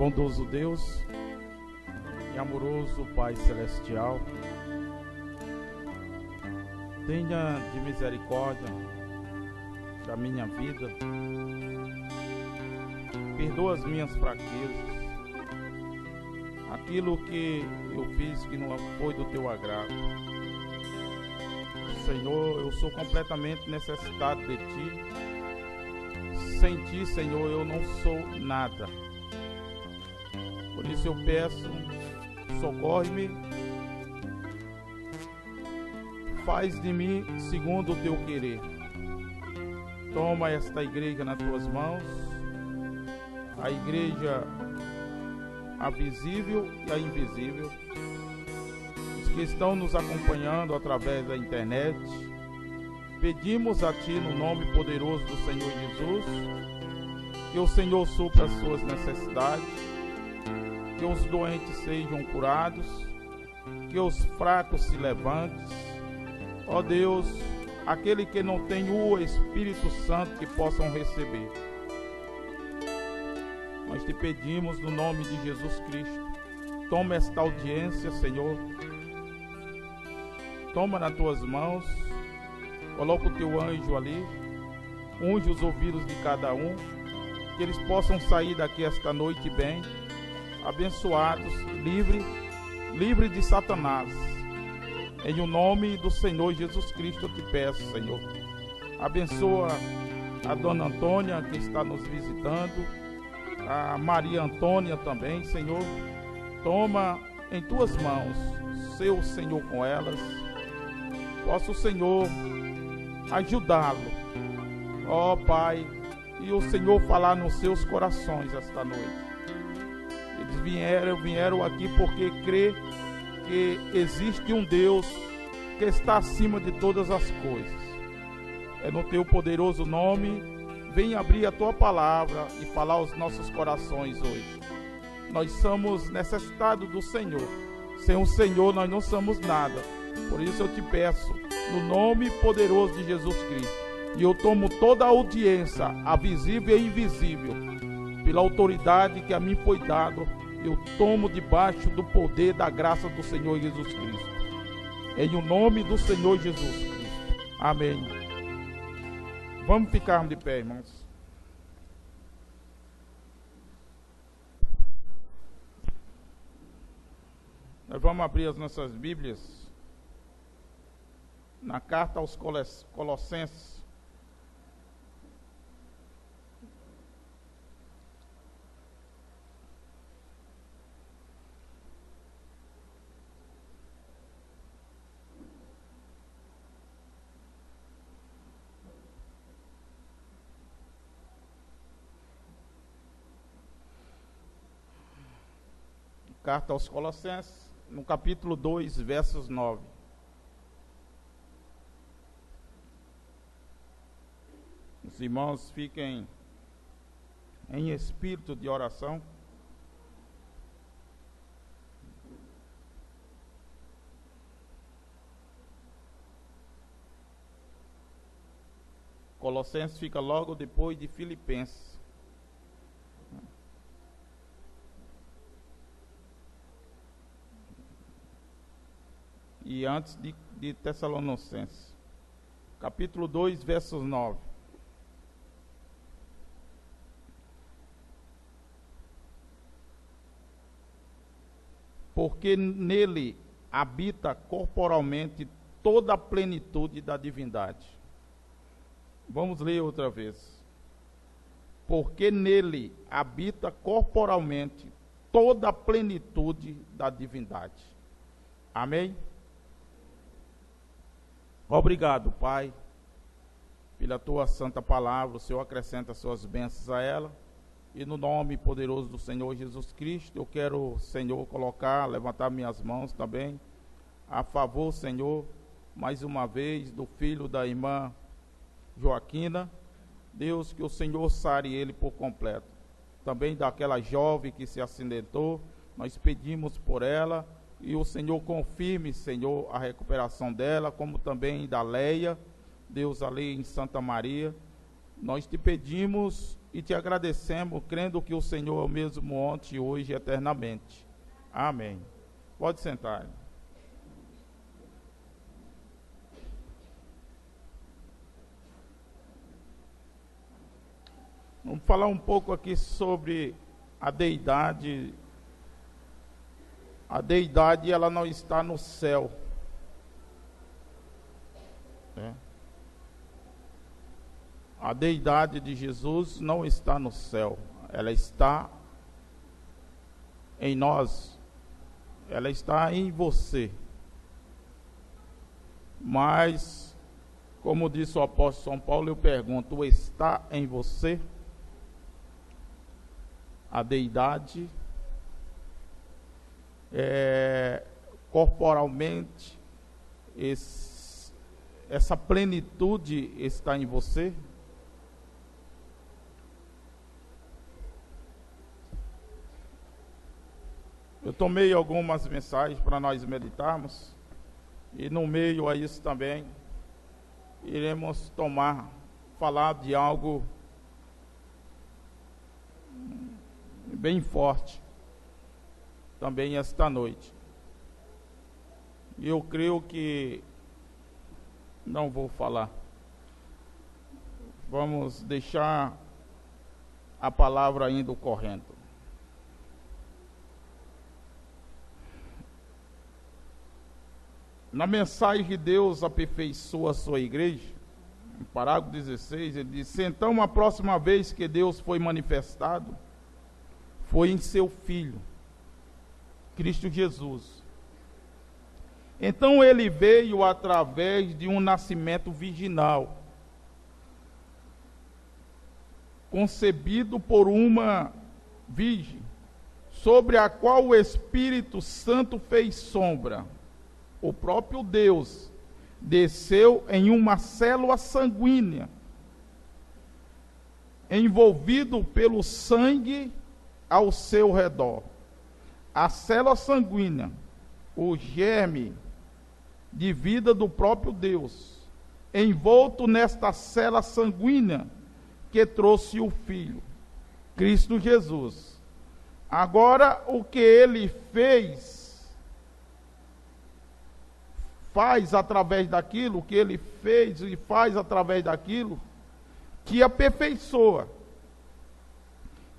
Bondoso Deus e amoroso Pai Celestial, tenha de misericórdia da minha vida, perdoa as minhas fraquezas, aquilo que eu fiz que não foi do teu agrado. Senhor, eu sou completamente necessitado de ti. Sem ti, Senhor, eu não sou nada. Por isso eu peço, socorre-me, faz de mim segundo o teu querer. Toma esta igreja nas tuas mãos, a igreja a visível e a invisível, os que estão nos acompanhando através da internet. Pedimos a ti no nome poderoso do Senhor Jesus, que o Senhor supra as suas necessidades, que os doentes sejam curados, que os fracos se levantem. Ó Deus, aquele que não tem o Espírito Santo que possam receber. Nós te pedimos no nome de Jesus Cristo, toma esta audiência, Senhor, toma nas tuas mãos, coloca o teu anjo ali, unge os ouvidos de cada um, que eles possam sair daqui esta noite bem, abençoados, livre de Satanás. Em o nome do Senhor Jesus Cristo eu te peço, Senhor. Abençoa a Dona Antônia que está nos visitando, a Maria Antônia também, Senhor. Toma em tuas mãos, ser o Senhor com elas. Possa o Senhor ajudá-lo, ó Pai, e o Senhor falar nos seus corações esta noite. Eles vieram aqui porque crê que existe um Deus que está acima de todas as coisas. É no teu poderoso nome, vem abrir a tua palavra e falar aos nossos corações hoje. Nós somos necessitados do Senhor. Sem o Senhor nós não somos nada. Por isso eu te peço, no nome poderoso de Jesus Cristo, e eu tomo toda a audiência, a visível e invisível, pela autoridade que a mim foi dado, eu tomo debaixo do poder da graça do Senhor Jesus Cristo. Em o nome do Senhor Jesus Cristo. Amém. Vamos ficar de pé, irmãos. Nós vamos abrir as nossas Bíblias na carta aos Colossenses. Carta aos Colossenses, no capítulo 2, versos 9. Os irmãos fiquem em espírito de oração. Colossenses fica logo depois de Filipenses. E antes de Tessalonicenses. Capítulo 2, versos 9. Porque nele habita corporalmente toda a plenitude da divindade. Vamos ler outra vez. Porque nele habita corporalmente toda a plenitude da divindade. Amém? Obrigado, Pai, pela tua santa palavra. O Senhor acrescenta suas bênçãos a ela. E no nome poderoso do Senhor Jesus Cristo, eu quero, Senhor, levantar minhas mãos também, a favor, Senhor, mais uma vez, do filho da irmã Joaquina. Deus, que o Senhor sare ele por completo. Também daquela jovem que se acidentou, nós pedimos por ela, e o Senhor confirme, Senhor, a recuperação dela, como também da Leia, Deus ali em Santa Maria. Nós te pedimos e te agradecemos, crendo que o Senhor é o mesmo ontem, hoje e eternamente. Amém. Pode sentar. Vamos falar um pouco aqui sobre a deidade. A deidade, ela não está no céu. A deidade de Jesus não está no céu. Ela está em nós. Ela está em você. Mas, como disse o apóstolo São Paulo, eu pergunto: está em você a deidade? Corporalmente, essa plenitude está em você? Eu tomei algumas mensagens para nós meditarmos, e no meio a isso também iremos falar de algo bem forte também esta noite. E eu creio que não vou falar. Vamos deixar a palavra indo correndo. Na mensagem que Deus aperfeiçoa a sua igreja, no parágrafo 16, ele diz: então a próxima vez que Deus foi manifestado, foi em seu Filho, Cristo Jesus. Então ele veio através de um nascimento virginal, concebido por uma virgem, sobre a qual o Espírito Santo fez sombra. O próprio Deus desceu em uma célula sanguínea, envolvido pelo sangue ao seu redor. A célula sanguínea, o germe de vida do próprio Deus, envolto nesta célula sanguínea que trouxe o Filho, Cristo Jesus. Agora, o que ele faz através daquilo, que ele fez e faz através daquilo, que aperfeiçoa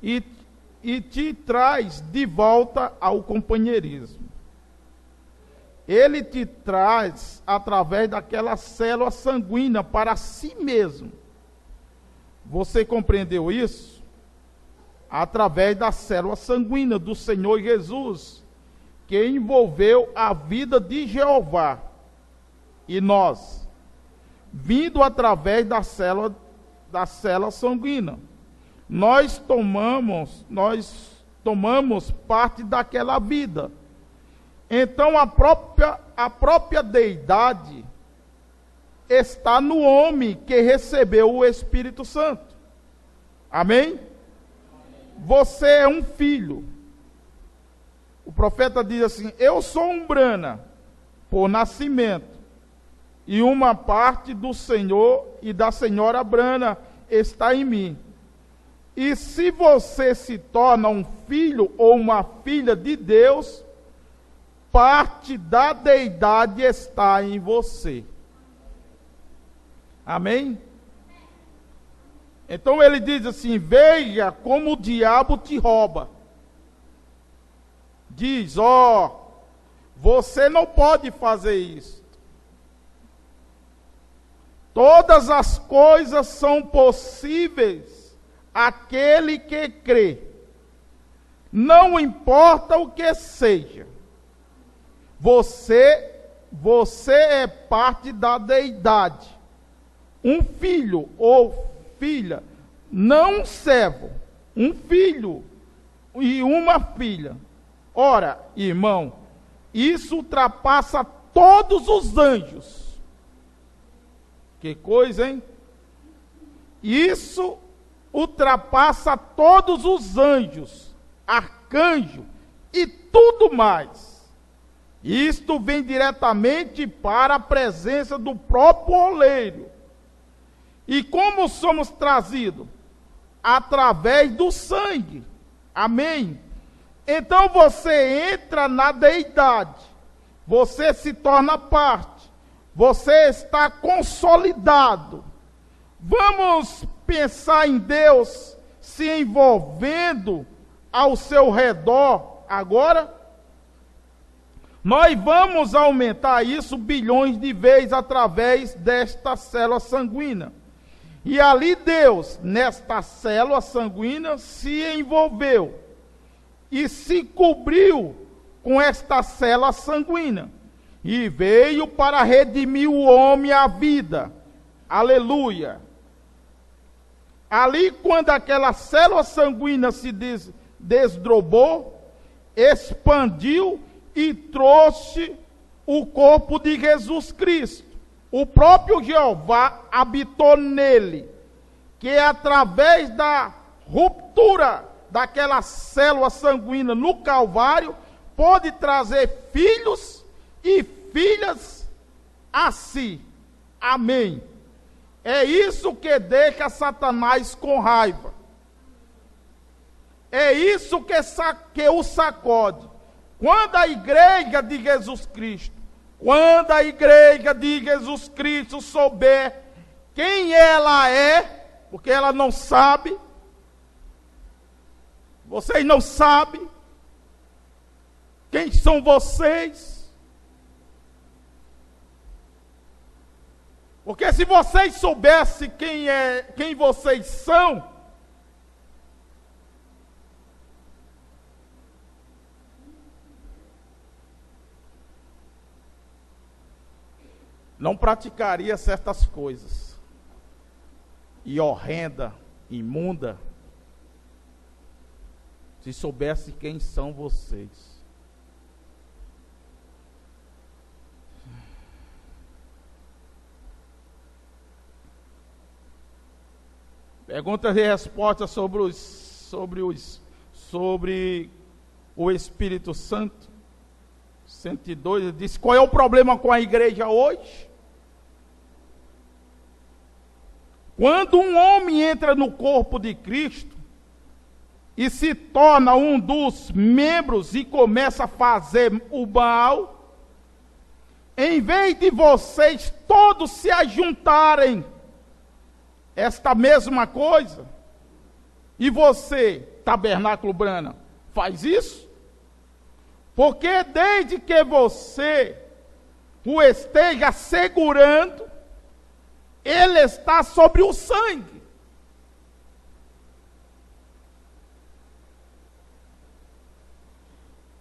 e te traz de volta ao companheirismo. Ele te traz através daquela célula sanguínea para si mesmo. Você compreendeu isso? Através da célula sanguínea do Senhor Jesus, que envolveu a vida de Jeová. E nós, vindo através da célula sanguínea, nós tomamos parte daquela vida. Então a própria deidade está no homem que recebeu o Espírito Santo. Amém? Você é um filho. O profeta diz assim: eu sou um Brana por nascimento, e uma parte do Senhor e da Senhora Brana está em mim. E se você se torna um filho ou uma filha de Deus, parte da deidade está em você. Amém? Então ele diz assim: veja como o diabo te rouba. Diz: você não pode fazer isso. Todas as coisas são possíveis àquele que crê. Não importa o que seja. Você é parte da deidade. Um filho ou filha, não um servo. Um filho e uma filha. Ora, irmão, isso ultrapassa todos os anjos. Que coisa, hein? Isso ultrapassa todos os anjos, arcanjo e tudo mais. Isto vem diretamente para a presença do próprio oleiro. E como somos trazidos? Através do sangue. Amém? Então você entra na deidade. Você se torna parte. Você está consolidado. Vamos pensar em Deus se envolvendo ao seu redor agora? Nós vamos aumentar isso bilhões de vezes através desta célula sanguínea. E ali Deus, nesta célula sanguínea, se envolveu e se cobriu com esta célula sanguínea. E veio para redimir o homem à vida. Aleluia. Ali, quando aquela célula sanguínea se desdobou, expandiu e trouxe o corpo de Jesus Cristo. O próprio Jeová habitou nele, que através da ruptura daquela célula sanguínea no Calvário, pode trazer filhos e filhas a si. Amém. É isso que deixa Satanás com raiva. É isso que o sacode. Quando a igreja de Jesus Cristo, souber quem ela é, porque ela não sabe, vocês não sabem quem são vocês. Porque se vocês soubessem quem vocês são, não praticaria certas coisas, e horrenda, imunda, se soubesse quem são vocês. Perguntas e respostas sobre o Espírito Santo. 102, ele disse: qual é o problema com a igreja hoje? Quando um homem entra no corpo de Cristo e se torna um dos membros e começa a fazer o mal, em vez de vocês todos se ajuntarem esta mesma coisa, e você, Tabernáculo Brana, faz isso? Porque desde que você o esteja segurando, ele está sobre o sangue.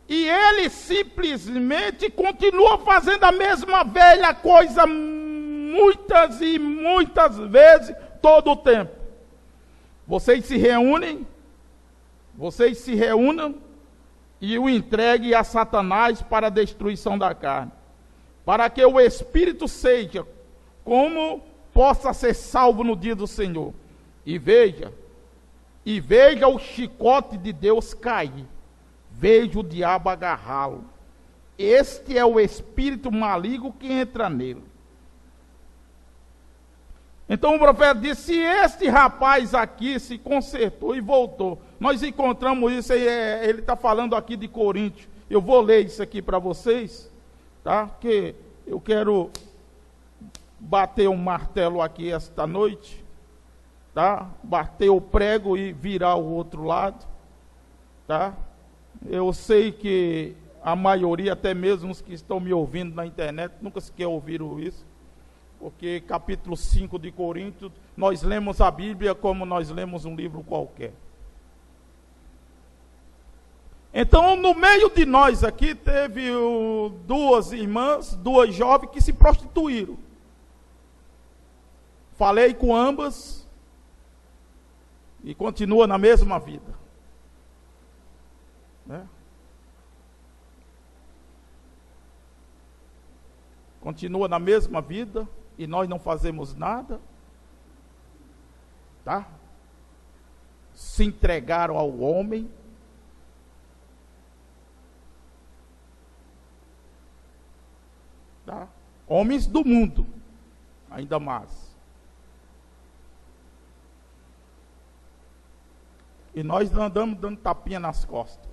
E ele simplesmente continua fazendo a mesma velha coisa muitas e muitas vezes, todo o tempo. Vocês se reúnem e o entreguem a Satanás para a destruição da carne, para que o Espírito seja como possa ser salvo no dia do Senhor. E veja o chicote de Deus cair, veja o diabo agarrá-lo. Este é o espírito maligno que entra nele. Então o profeta disse: se este rapaz aqui se consertou e voltou, nós encontramos isso, ele está falando aqui de Coríntios. Eu vou ler isso aqui para vocês, tá? Que eu quero bater um martelo aqui esta noite, tá? Bater o prego e virar o outro lado, tá? Eu sei que a maioria, até mesmo os que estão me ouvindo na internet, nunca sequer ouviram isso. Porque capítulo 5 de Coríntios, nós lemos a Bíblia como nós lemos um livro qualquer. Então, no meio de nós aqui, teve duas irmãs, duas jovens que se prostituíram. Falei com ambas e continua na mesma vida. Né? Continua na mesma vida. E nós não fazemos nada, tá? Se entregaram ao homem. Tá? Homens do mundo, ainda mais. E nós andamos dando tapinha nas costas.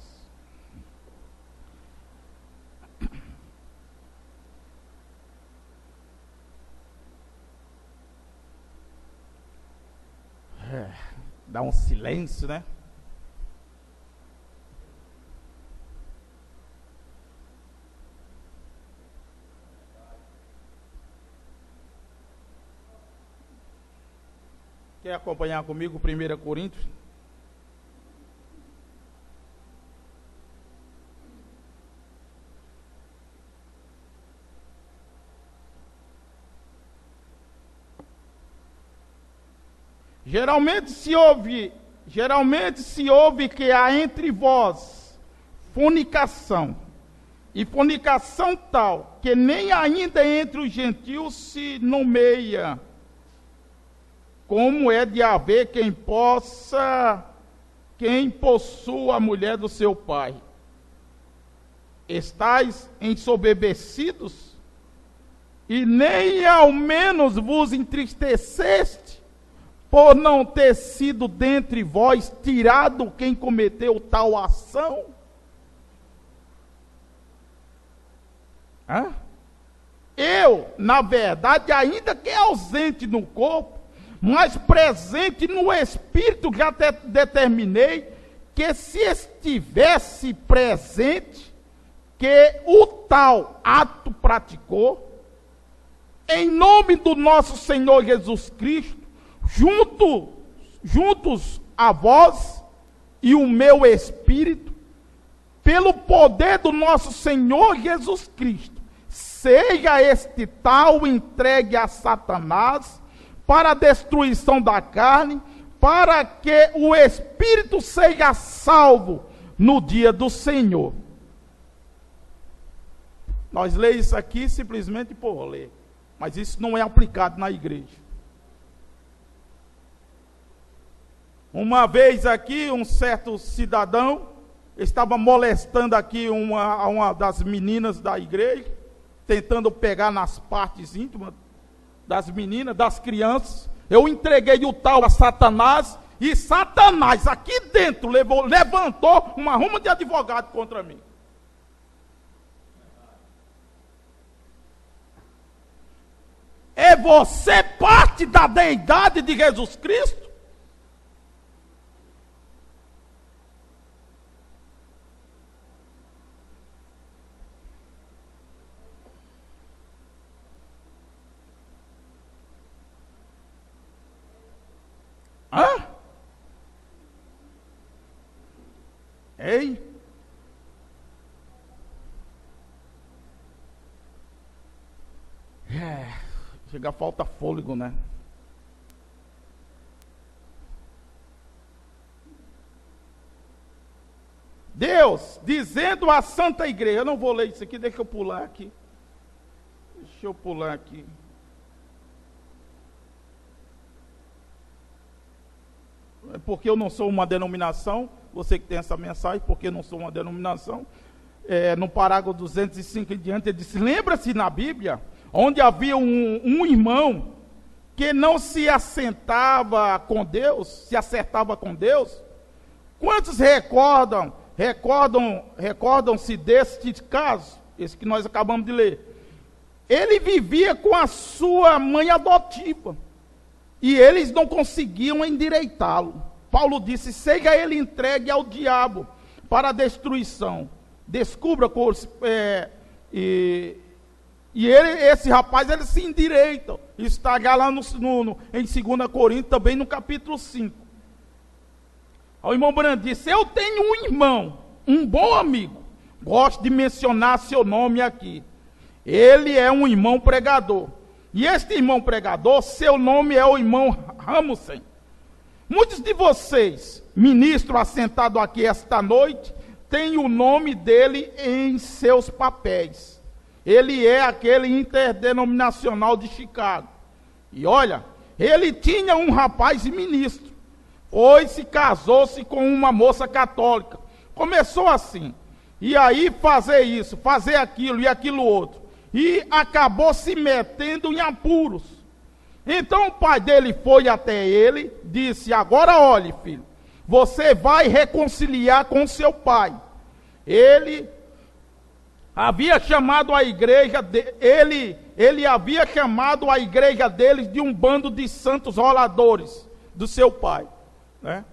Dá um silêncio, né? Quer acompanhar comigo 1 Coríntios? Geralmente se ouve que há entre vós fornicação, e fornicação tal, que nem ainda entre os gentios se nomeia, como é de haver quem possua a mulher do seu pai. Estais ensoberbecidos, e nem ao menos vos entristeceste, por não ter sido dentre vós tirado quem cometeu tal ação? Eu, na verdade, ainda que ausente no corpo, mas presente no espírito, já determinei que se estivesse presente, que o tal ato praticou, em nome do nosso Senhor Jesus Cristo, juntos a vós e o meu espírito, pelo poder do nosso Senhor Jesus Cristo, seja este tal entregue a Satanás para a destruição da carne, para que o espírito seja salvo no dia do Senhor. Nós lemos isso aqui simplesmente por ler, mas isso não é aplicado na igreja. Uma vez aqui, um certo cidadão estava molestando aqui uma das meninas da igreja, tentando pegar nas partes íntimas das meninas, das crianças. Eu entreguei o tal a Satanás, e Satanás aqui dentro levantou uma ruma de advogado contra mim. É você parte da deidade de Jesus Cristo? Ei? Chega, falta fôlego, né? Deus, dizendo à Santa Igreja, eu não vou ler isso aqui, deixa eu pular aqui. Porque eu não sou uma denominação, você que tem essa mensagem, porque eu não sou uma denominação, no parágrafo 205 em diante, ele disse, lembra-se na Bíblia, onde havia um irmão que não se assentava com Deus, se acertava com Deus? Quantos recordam-se deste caso, esse que nós acabamos de ler? Ele vivia com a sua mãe adotiva, e eles não conseguiam endireitá-lo. Paulo disse, seja ele entregue ao diabo para a destruição. Descubra, esse rapaz, ele se endireita. Isso está lá em 2 Coríntios, também no capítulo 5. O irmão Brando disse, eu tenho um irmão, um bom amigo, gosto de mencionar seu nome aqui. Ele é um irmão pregador. E este irmão pregador, seu nome é o irmão Ramussen. Muitos de vocês, ministro assentado aqui esta noite, têm o nome dele em seus papéis. Ele é aquele interdenominacional de Chicago. E olha, ele tinha um rapaz ministro. Casou-se com uma moça católica. Começou assim. E aí fazer isso, fazer aquilo e aquilo outro. E acabou se metendo em apuros. Então o pai dele foi até ele, disse, agora olhe filho, você vai reconciliar com seu pai. Ele havia chamado a igreja, ele havia chamado a igreja deles de um bando de santos roladores do seu pai, né?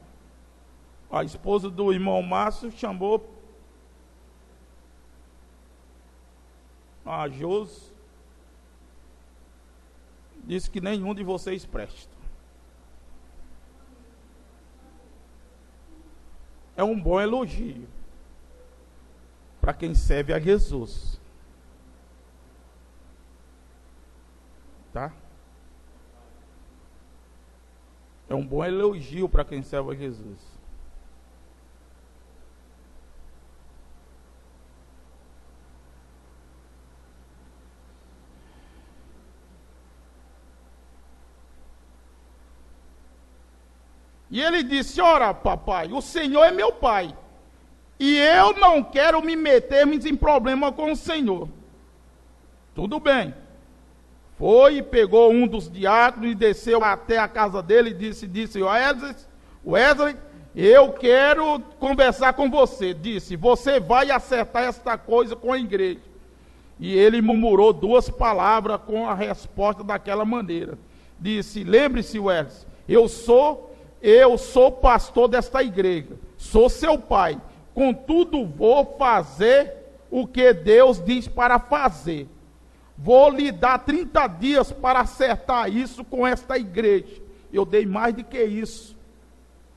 A esposa do irmão Márcio chamou a Josi, disse que nenhum de vocês presta. É um bom elogio para quem serve a Jesus, tá? É um bom elogio para quem serve a Jesus. E ele disse: ora, papai, o Senhor é meu pai, e eu não quero me meter em problema com o Senhor. Tudo bem. Foi e pegou um dos diáconos e desceu até a casa dele e disse: Wesley, eu quero conversar com você. Disse: você vai acertar esta coisa com a igreja. E ele murmurou 2 palavras com a resposta daquela maneira. Disse: lembre-se, Wesley, eu sou pastor desta igreja, sou seu pai, contudo vou fazer o que Deus diz para fazer. Vou lhe dar 30 dias para acertar isso com esta igreja. Eu dei mais do que isso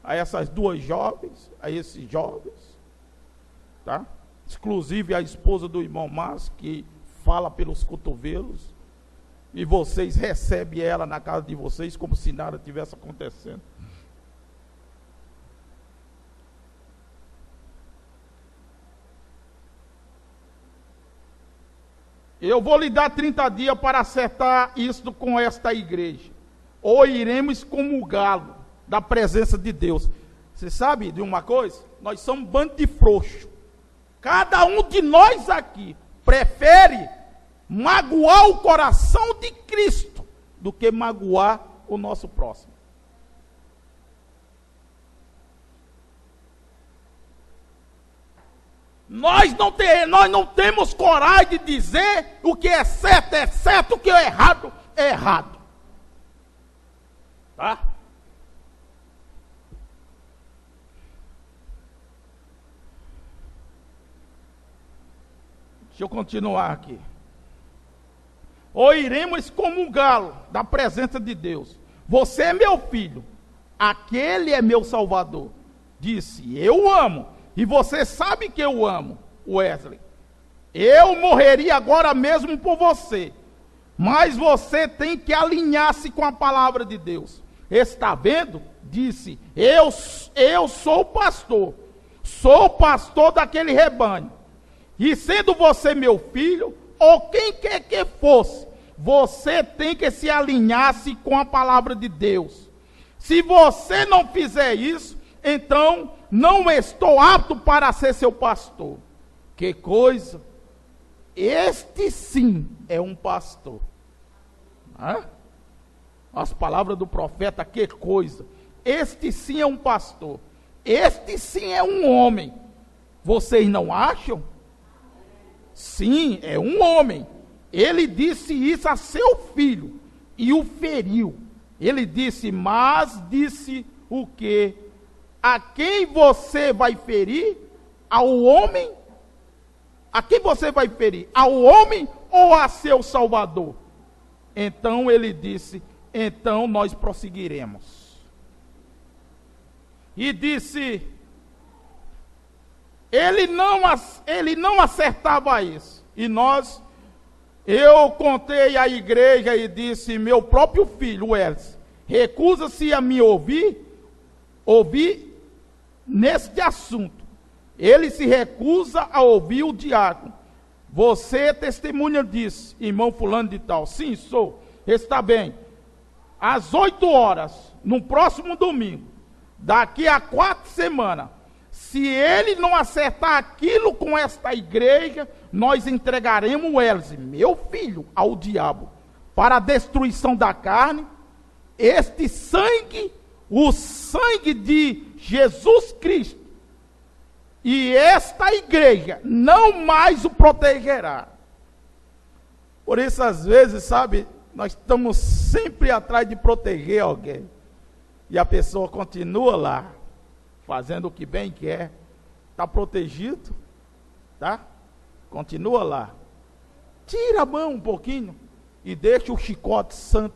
a essas 2 jovens, a esses jovens, tá? Inclusive a esposa do irmão Márcio, que fala pelos cotovelos, e vocês recebem ela na casa de vocês como se nada tivesse acontecendo. Eu vou lhe dar 30 dias para acertar isso com esta igreja, ou iremos comungá-lo da presença de Deus. Você sabe de uma coisa? Nós somos um bando de frouxos. Cada um de nós aqui prefere magoar o coração de Cristo do que magoar o nosso próximo. Nós não temos coragem de dizer o que é certo, o que é errado, é errado. Tá? Deixa eu continuar aqui. Ou iremos comungá-lo da presença de Deus. Você é meu filho, aquele é meu salvador. Disse: eu amo. E você sabe que eu amo, Wesley. Eu morreria agora mesmo por você. Mas você tem que alinhar-se com a palavra de Deus. Está vendo? Disse: eu sou pastor. Sou pastor daquele rebanho. E sendo você meu filho, ou quem quer que fosse, você tem que se alinhar-se com a palavra de Deus. Se você não fizer isso, então não estou apto para ser seu pastor. Que coisa! Este sim é um pastor. As palavras do profeta, que coisa! Este sim é um pastor. Este sim é um homem. Vocês não acham? Sim, é um homem. Ele disse isso a seu filho e o feriu. Ele disse: mas disse o quê? A quem você vai ferir? Ao homem? A quem você vai ferir? Ao homem ou a seu Salvador? Então ele disse: então nós prosseguiremos. E disse: ele não acertava isso. E eu contei à igreja e disse: meu próprio filho, Wesley, recusa-se a me ouvir neste assunto. Ele se recusa a ouvir o diácono. Você testemunha disso, irmão fulano de tal? Sim, sou. Está bem. Às 8 horas, no próximo domingo, daqui a 4 semanas, se ele não acertar aquilo com esta igreja, nós entregaremos o Wesley, meu filho, ao diabo, para a destruição da carne. Este sangue, o sangue de Jesus Cristo e esta igreja não mais o protegerá. Por isso, às vezes, sabe, nós estamos sempre atrás de proteger alguém. E a pessoa continua lá, fazendo o que bem quer. Está protegido, tá? Continua lá. Tira a mão um pouquinho e deixa o chicote santo,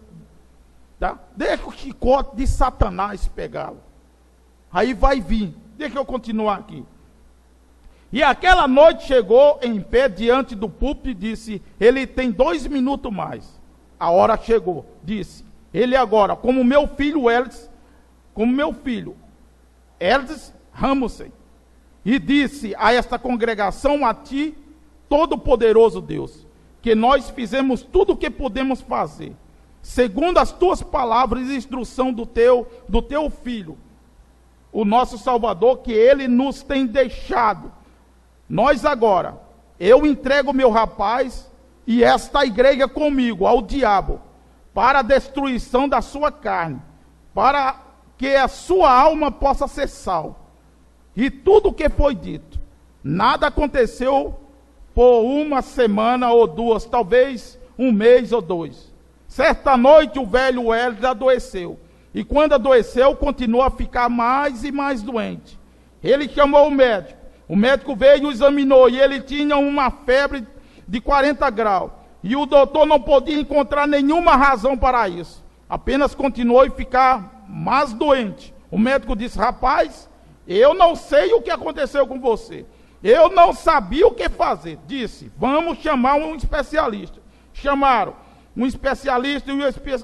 tá? Deixa o chicote de Satanás pegá-lo. Aí vai vir. Deixa eu continuar aqui. E aquela noite chegou em pé diante do púlpito e disse: ele tem 2 minutos mais. A hora chegou. Disse: ele agora, como meu filho Eldes Ramosem. E disse a esta congregação: a ti, Todo-Poderoso Deus, que nós fizemos tudo o que podemos fazer, segundo as tuas palavras e instrução do teu filho, o nosso Salvador, que ele nos tem deixado. Nós agora, eu entrego meu rapaz e esta igreja comigo ao diabo, para a destruição da sua carne, para que a sua alma possa ser salva. E tudo o que foi dito, nada aconteceu por 1 semana ou 2, talvez 1 mês ou 2. Certa noite o velho Eldes adoeceu, e quando adoeceu, continuou a ficar mais e mais doente. Ele chamou o médico veio e o examinou, e ele tinha uma febre de 40 graus, e o doutor não podia encontrar nenhuma razão para isso, apenas continuou a ficar mais doente. O médico disse: rapaz, eu não sei o que aconteceu com você, eu não sabia o que fazer. Disse: vamos chamar um especialista. Chamaram um especialista, e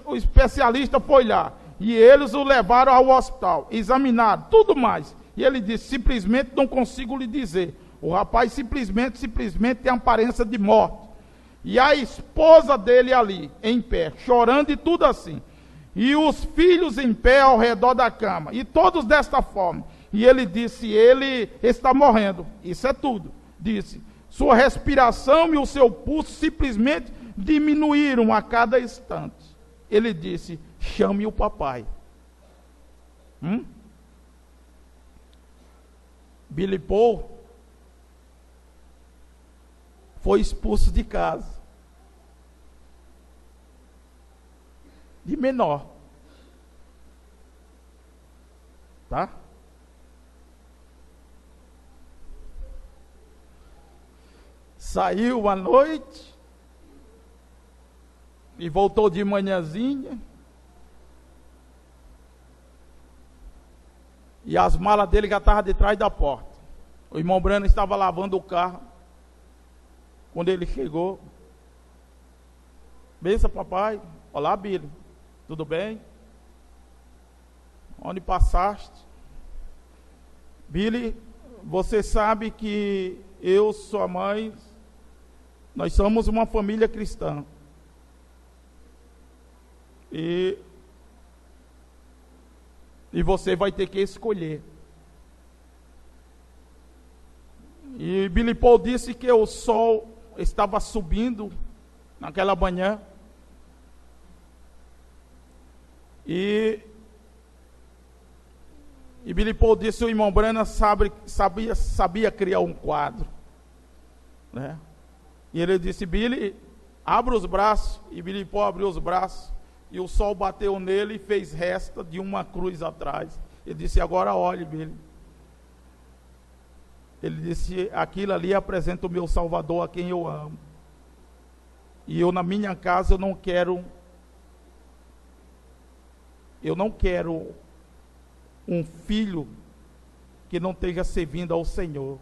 o especialista foi lá, e eles o levaram ao hospital, examinaram tudo mais, e ele disse: simplesmente não consigo lhe dizer. O rapaz simplesmente tem aparência de morte. E a esposa dele ali, em pé, chorando e tudo assim. E os filhos em pé ao redor da cama. E todos desta forma. E ele disse: ele está morrendo. Isso é tudo. Disse: sua respiração e o seu pulso simplesmente diminuíram a cada instante. Ele disse: chame o papai. Billy Paul foi expulso de casa, de menor, tá? Saiu à noite e voltou de manhãzinha, e as malas dele já estavam de trás da porta. O irmão Brano estava lavando o carro. Quando ele chegou: benção, papai. Olá, Billy, tudo bem? Onde passaste? Billy, você sabe que eu, sua mãe, nós somos uma família cristã. E você vai ter que escolher. E Billy Paul disse que o sol estava subindo naquela manhã. E Billy Paul disse: o irmão Brana sabia criar um quadro, né? E ele disse: Billy, abra os braços. E Billy Paul abriu os braços, e o sol bateu nele e fez resta de uma cruz atrás. Ele disse: agora olhe, Billy. Ele disse: aquilo ali apresenta o meu Salvador, a quem eu amo. E eu, na minha casa, eu não quero um filho que não esteja servindo ao Senhor.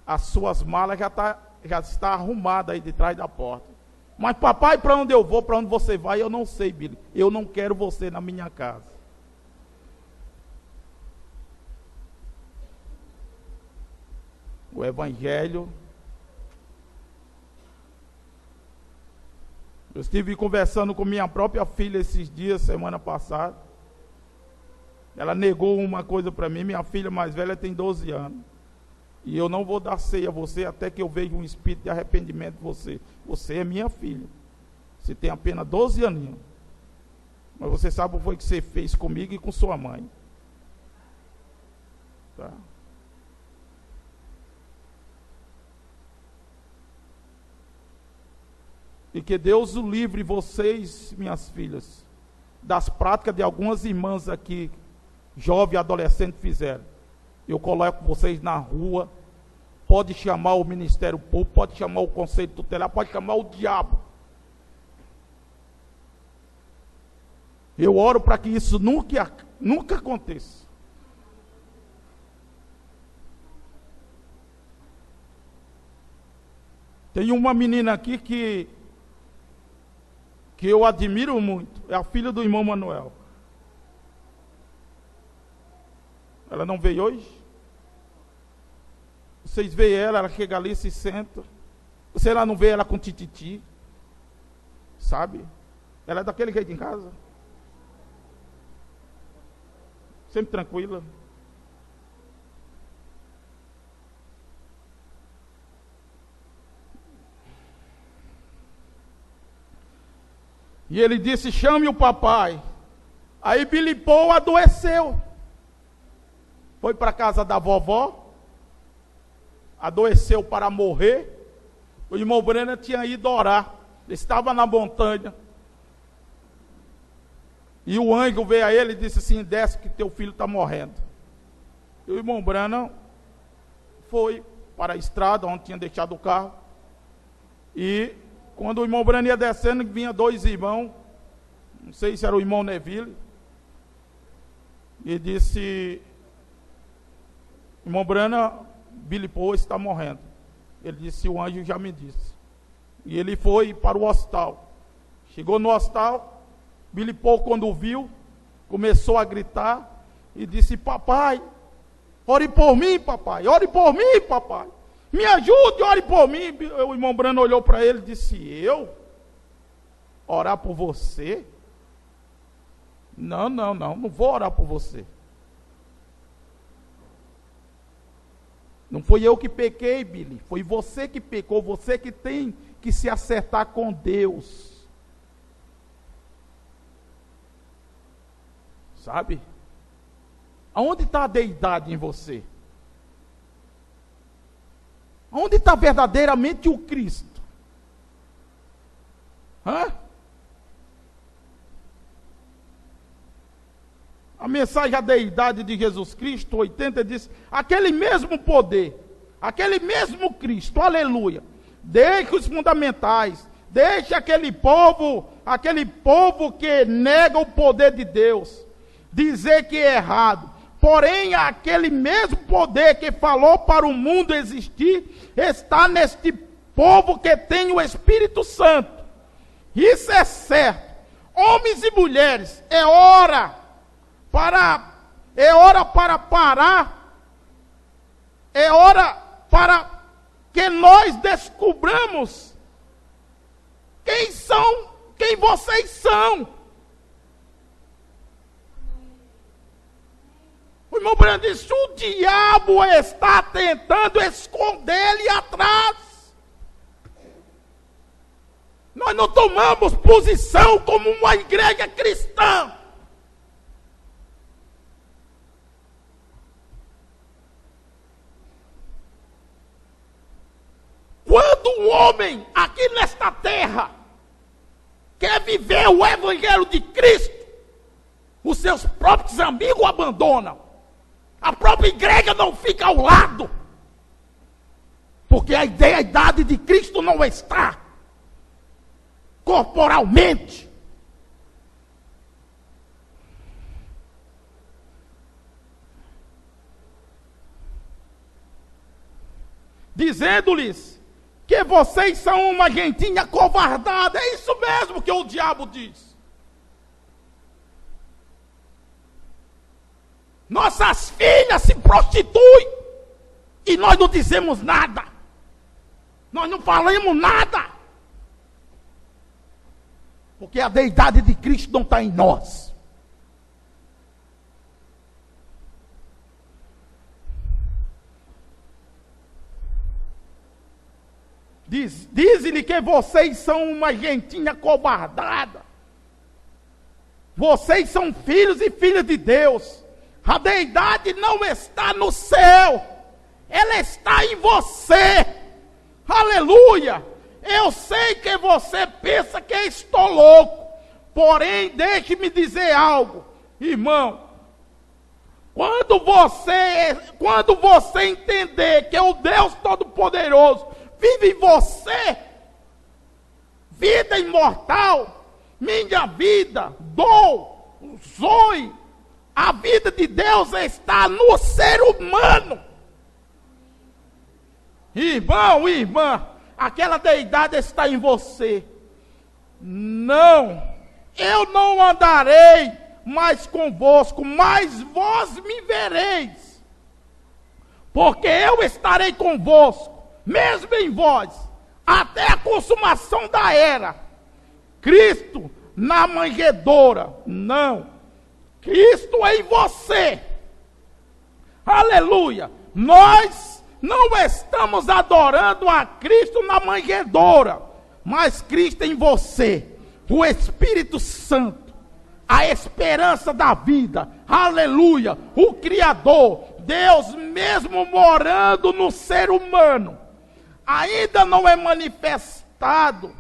As suas malas já está arrumada aí de trás da porta. Mas papai, para onde eu vou, para onde você vai, eu não sei, Billy. Eu não quero você na minha casa. O Evangelho. Eu estive conversando com minha própria filha esses dias, semana passada. Ela negou uma coisa para mim. Minha filha mais velha tem 12 anos. E eu não vou dar ceia a você até que eu veja um espírito de arrependimento em você. Você é minha filha. Você tem apenas 12 aninhos. Mas você sabe o que foi que você fez comigo e com sua mãe. Tá? E que Deus o livre vocês, minhas filhas, das práticas de algumas irmãs aqui, jovem e adolescente, fizeram. Eu coloco vocês na rua, pode chamar o Ministério Público, pode chamar o Conselho Tutelar, pode chamar o diabo. Eu oro para que isso nunca aconteça. Tem uma menina aqui que eu admiro muito, é a filha do irmão Manuel. Ela não veio hoje? Vocês veem ela chega ali e se senta. Você lá não vê ela com tititi? Sabe? Ela é daquele jeito em casa. Sempre tranquila. E ele disse, chame o papai. Aí Billy Paul adoeceu. Foi para a casa da vovó. Adoeceu para morrer. O irmão Brenner tinha ido orar. Ele estava na montanha. E o anjo veio a ele e disse assim, desce que teu filho está morrendo. E o irmão Brenner foi para a estrada onde tinha deixado o carro. E quando o irmão Brenner ia descendo, vinha dois irmãos. Não sei se era o irmão Neville. E disse, irmão Brenner, Billy Paul está morrendo. Ele disse, o anjo já me disse. E ele foi para o hospital. Chegou no hospital, Billy Paul, quando viu, começou a gritar e disse, papai, ore por mim, papai, ore por mim, papai. Me ajude, ore por mim. O irmão Brano olhou para ele e disse, eu? Orar por você? Não vou orar por você. Não foi eu que pequei, Billy, foi você que pecou, você que tem que se acertar com Deus. Sabe? Aonde está a deidade em você? Onde está verdadeiramente o Cristo? A mensagem da deidade de Jesus Cristo, 80, diz, aquele mesmo poder, aquele mesmo Cristo, aleluia, deixe os fundamentais, deixe aquele povo que nega o poder de Deus, dizer que é errado. Porém, aquele mesmo poder que falou para o mundo existir, está neste povo que tem o Espírito Santo. Isso é certo. Homens e mulheres, é hora para parar, é hora para que nós descobramos quem vocês são. O irmão Brando disse, o diabo está tentando esconder ele atrás. Nós não tomamos posição como uma igreja cristã. Quando um homem aqui nesta terra quer viver o evangelho de Cristo, os seus próprios amigos o abandonam. A própria igreja não fica ao lado. Porque a deidade de Cristo não está corporalmente. Dizendo-lhes que vocês são uma gentinha covardada. É isso mesmo que o diabo diz. Nossas filhas se prostituem e nós não dizemos nada. Nós não falamos nada. Porque a deidade de Cristo não está em nós. Diz-lhe que vocês são uma gentinha covardada. Vocês são filhos e filhas de Deus. A deidade não está no céu, ela está em você. Aleluia! Eu sei que você pensa que eu estou louco, porém, deixe-me dizer algo, irmão. Quando você entender que o Deus Todo-Poderoso vive em você, vida imortal, minha vida, Zoe, a vida de Deus está no ser humano. Irmão, irmã, aquela deidade está em você. Não, eu não andarei mais convosco, mas vós me vereis, porque eu estarei convosco, mesmo em vós, até a consumação da era. Cristo na manjedoura, não, Cristo em você. Aleluia. Nós não estamos adorando a Cristo na manjedoura, mas Cristo em você, o Espírito Santo, a esperança da vida, aleluia, o Criador, Deus mesmo morando no ser humano. Ainda não é manifestado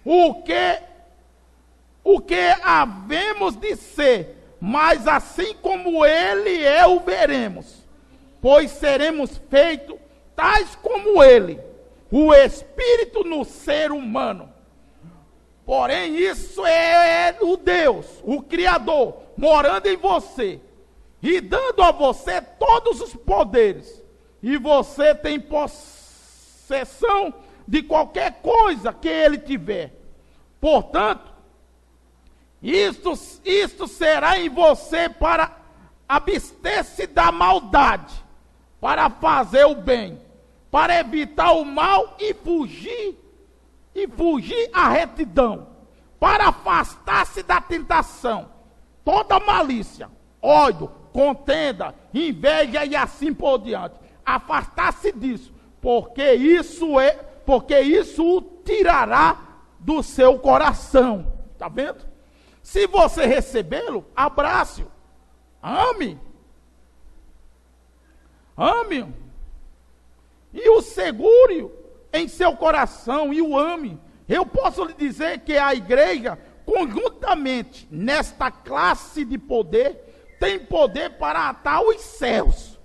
o que havemos de ser, mas assim como Ele é, o veremos, pois seremos feitos tais como Ele, o Espírito no ser humano. Porém, isso é o Deus, o Criador, morando em você, e dando a você todos os poderes, e você tem possessão de qualquer coisa que Ele tiver. Portanto, isto será em você para abster-se da maldade, para fazer o bem, para evitar o mal e fugir a retidão, para afastar-se da tentação, toda malícia, ódio, contenda, inveja e assim por diante. Afastar-se disso, porque isso o tirará do seu coração. Está vendo? Se você recebê-lo, abrace-o, ame, e o segure em seu coração e o ame. Eu posso lhe dizer que a igreja, conjuntamente, nesta classe de poder, tem poder para atar os céus,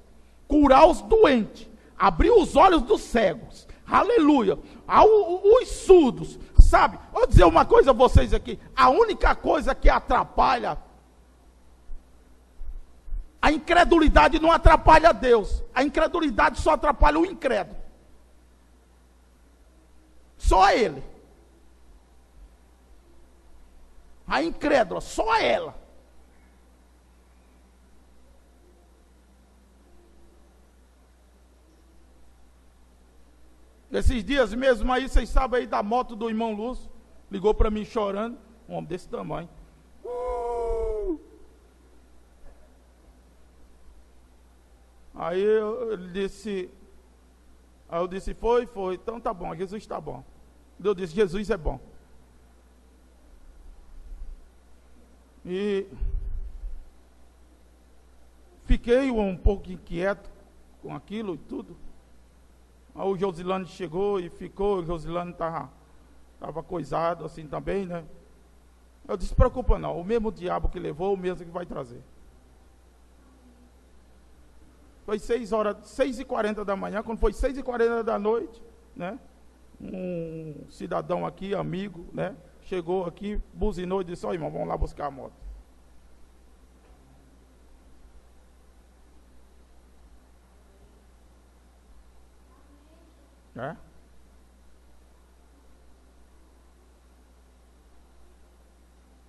curar os doentes, abrir os olhos dos cegos, aleluia, os surdos, sabe? Vou dizer uma coisa a vocês aqui, a única coisa que atrapalha, a incredulidade não atrapalha Deus, a incredulidade só atrapalha o incrédulo, só ele, a incrédula, só ela. Esses dias mesmo aí, vocês sabem aí da moto do irmão Lúcio, ligou para mim chorando, um homem desse tamanho. Aí eu disse, foi, então tá bom, Jesus está bom. Eu disse, Jesus é bom. E fiquei um pouco inquieto com aquilo e tudo. Aí o Josilane chegou e ficou, o Josilane estava coisado assim também, né? Eu disse, preocupa não, o mesmo diabo que levou, o mesmo que vai trazer. Foi 6h40 da manhã, quando foi 6h40 da noite, né? Um cidadão aqui, amigo, né? Chegou aqui, buzinou e disse, ó irmão, vamos lá buscar a moto. É?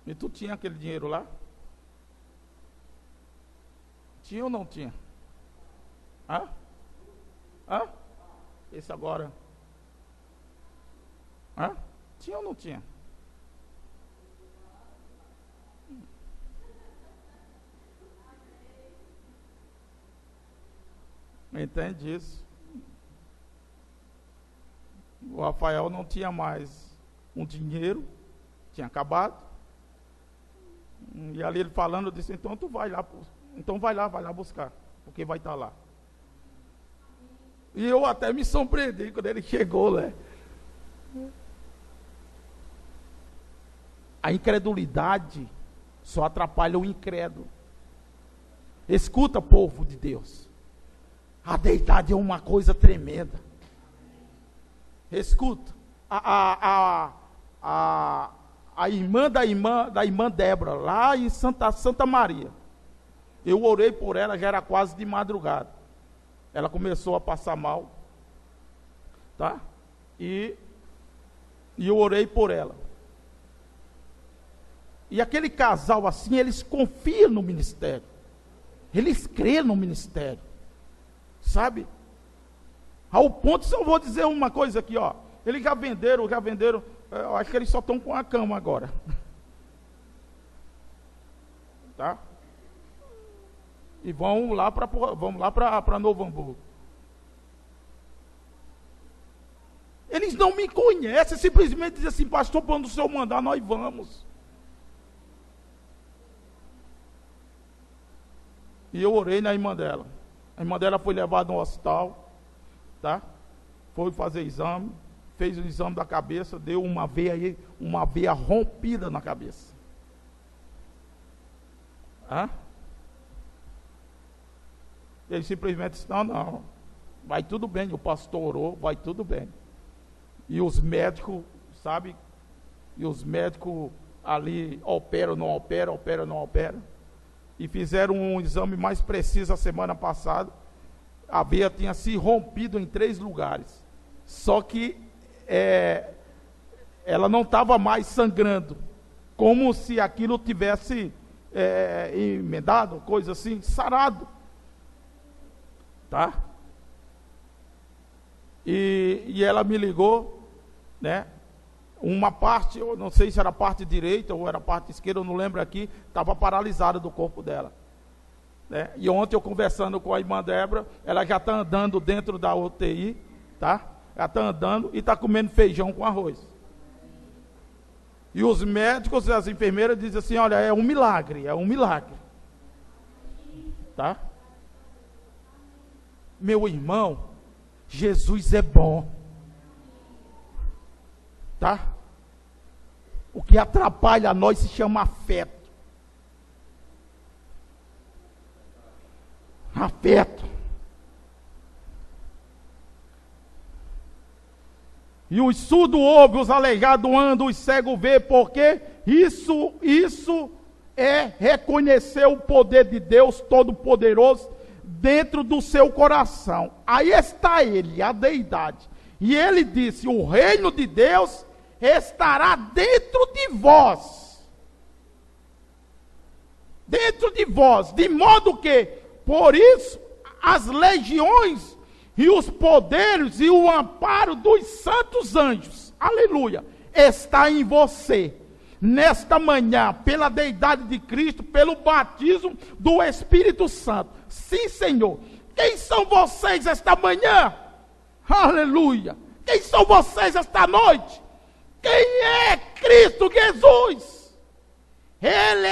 E tu tinha aquele dinheiro lá? Tinha ou não tinha? Hã? Esse agora? Hã? Tinha ou não tinha? Entende isso? O Rafael não tinha mais um dinheiro, tinha acabado. E ali ele falando, eu disse, então tu vai lá, vai lá buscar, porque vai estar lá. E eu até me surpreendi quando ele chegou, né? A incredulidade só atrapalha o incrédulo. Escuta, povo de Deus. A deidade é uma coisa tremenda. Escuta. A irmã da irmã Débora, lá em Santa Maria. Eu orei por ela, já era quase de madrugada. Ela começou a passar mal. Tá? E eu orei por ela. E aquele casal assim, eles confiam no ministério. Eles creem no ministério. Sabe? Ao ponto, se eu vou dizer uma coisa aqui, ó. Eles já venderam, eu acho que eles só estão com a cama agora. Tá? E vamos lá para Novo Hamburgo. Eles não me conhecem, simplesmente dizem assim, pastor, quando o senhor mandar, nós vamos. E eu orei na irmã dela. A irmã dela foi levada no hospital, tá? Foi fazer exame, fez o exame da cabeça, deu uma veia rompida na cabeça. Hã? Ele simplesmente disse, não, vai tudo bem, o pastor orou, vai tudo bem. E os médicos, sabe? E os médicos ali operam, não operam. E fizeram um exame mais preciso a semana passada. A veia tinha se rompido em 3 lugares. Só que ela não estava mais sangrando. Como se aquilo tivesse emendado, coisa assim, sarado. Tá? E ela me ligou, né? Uma parte, eu não sei se era a parte direita ou era a parte esquerda, eu não lembro aqui, estava paralisada do corpo dela. Né? E ontem eu conversando com a irmã Débora, ela já está andando dentro da UTI, tá? Ela está andando e está comendo feijão com arroz. E os médicos e as enfermeiras dizem assim, olha, é um milagre. Tá? Meu irmão, Jesus é bom. Tá? O que atrapalha a nós se chama afeto. Afeto. E os surdos ouvem, os aleijados andam, os cegos vê, porque isso é reconhecer o poder de Deus Todo-Poderoso dentro do seu coração. Aí está ele, a deidade. E ele disse, o reino de Deus estará dentro de vós. Dentro de vós. De modo que, por isso, as legiões e os poderes e o amparo dos santos anjos, aleluia, está em você. Nesta manhã, pela deidade de Cristo, pelo batismo do Espírito Santo. Sim, Senhor. Quem são vocês esta manhã? Aleluia. Quem são vocês esta noite? Quem é Cristo Jesus? Ele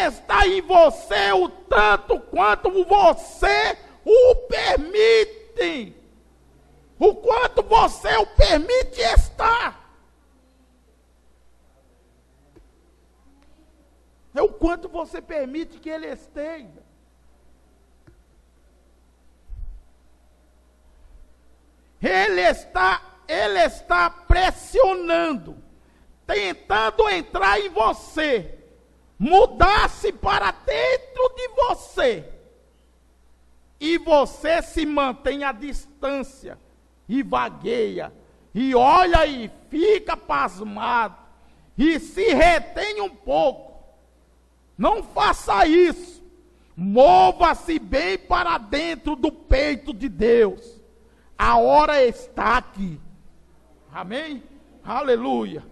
está em você o tanto quanto você o permite. O quanto você o permite estar. É o quanto você permite que ele esteja. Ele está pressionando, tentando entrar em você, mudar-se para dentro de você, e você se mantém à distância, e vagueia, e olha e fica pasmado, e se retém um pouco. Não faça isso. Mova-se bem para dentro do peito de Deus. A hora está aqui. Amém? Aleluia.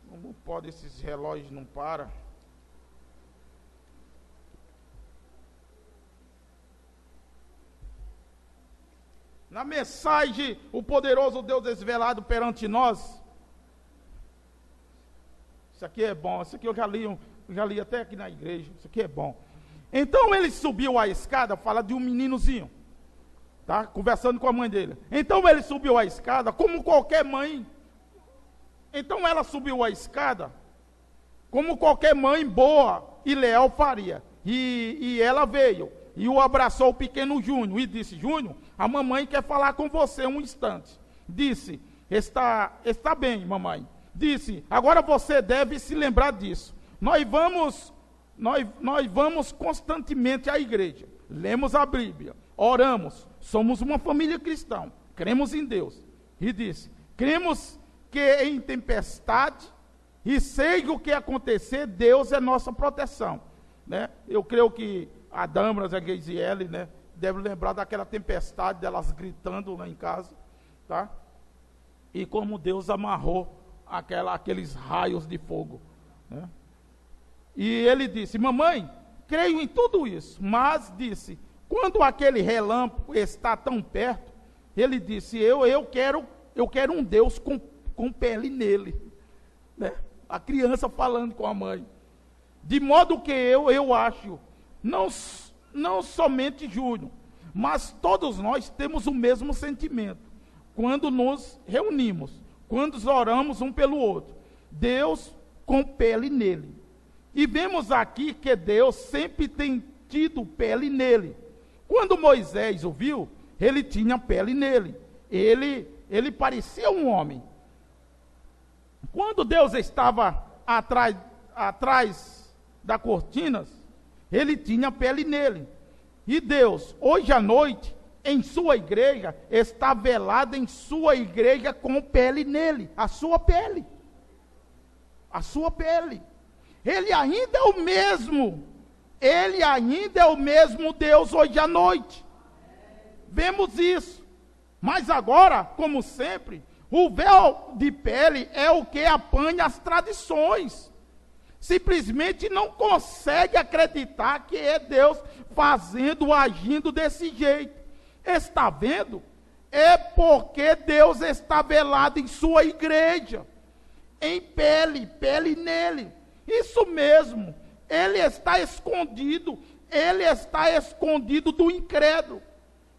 Como pode esses relógios não param? Na mensagem, o poderoso Deus desvelado perante nós, Isso aqui é bom, isso aqui eu já li até aqui na igreja, isso aqui é bom. Então ele subiu a escada, fala de um meninozinho, tá? Conversando com a mãe dele. Então ele subiu a escada, como qualquer mãe. Então ela subiu a escada, como qualquer mãe boa e leal faria. E ela veio e o abraçou o pequeno Júnior e disse: Júnior, a mamãe quer falar com você um instante. Disse: está bem, mamãe. Disse: agora você deve se lembrar disso. Nós vamos constantemente à igreja, lemos a Bíblia, oramos, somos uma família cristã, cremos em Deus. E disse: cremos que em tempestade e seja o que acontecer, Deus é nossa proteção. Né? Eu creio que a Dâmaras, a Geisiele, né, deve lembrar daquela tempestade, delas gritando lá em casa, tá? E como Deus amarrou aqueles raios de fogo, né? E ele disse: mamãe, creio em tudo isso, mas disse, quando aquele relâmpago está tão perto, ele disse: eu quero um Deus com pele nele, né? A criança falando com a mãe. De modo que eu acho, não somente Júnior, mas todos nós temos o mesmo sentimento. Quando nos reunimos, quando oramos um pelo outro, Deus com pele nele. E vemos aqui que Deus sempre tem tido pele nele. Quando Moisés o viu, ele tinha pele nele. Ele parecia um homem. Quando Deus estava atrás das cortinas, ele tinha pele nele. E Deus, hoje à noite, em sua igreja, está velado em sua igreja com pele nele. A sua pele. A sua pele. Ele ainda é o mesmo. Ele ainda é o mesmo Deus hoje à noite. Vemos isso. Mas agora, como sempre, o véu de pele é o que apanha as tradições. Simplesmente não consegue acreditar que é Deus fazendo, agindo desse jeito. Está vendo? É porque Deus está velado em sua igreja. Em pele nele. Isso mesmo. Ele está escondido do incrédulo.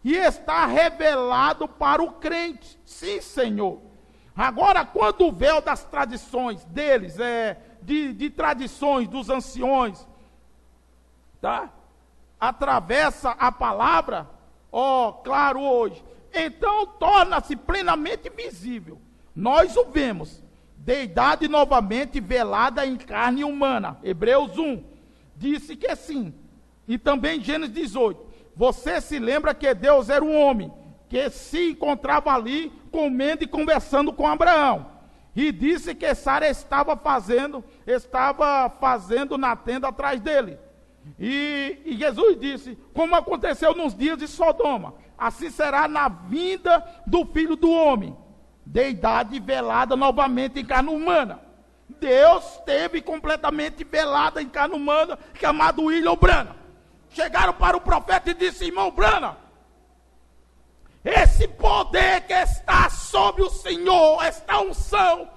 E está revelado para o crente. Sim, Senhor. Agora, quando o véu das tradições deles, de tradições dos anciões, tá? Atravessa a palavra, claro hoje, então torna-se plenamente visível. Nós o vemos. Deidade novamente velada em carne humana. Hebreus 1 disse que sim. E também Gênesis 18. Você se lembra que Deus era um homem que se encontrava ali comendo e conversando com Abraão. E disse que Sara estava fazendo na tenda atrás dele. E Jesus disse: como aconteceu nos dias de Sodoma, assim será na vinda do Filho do Homem. Deidade velada novamente em carne humana. Deus esteve completamente velada em carne humana, chamado William Branham. Chegaram para o profeta e disse: irmão Branham, esse poder que está sobre o Senhor, esta unção,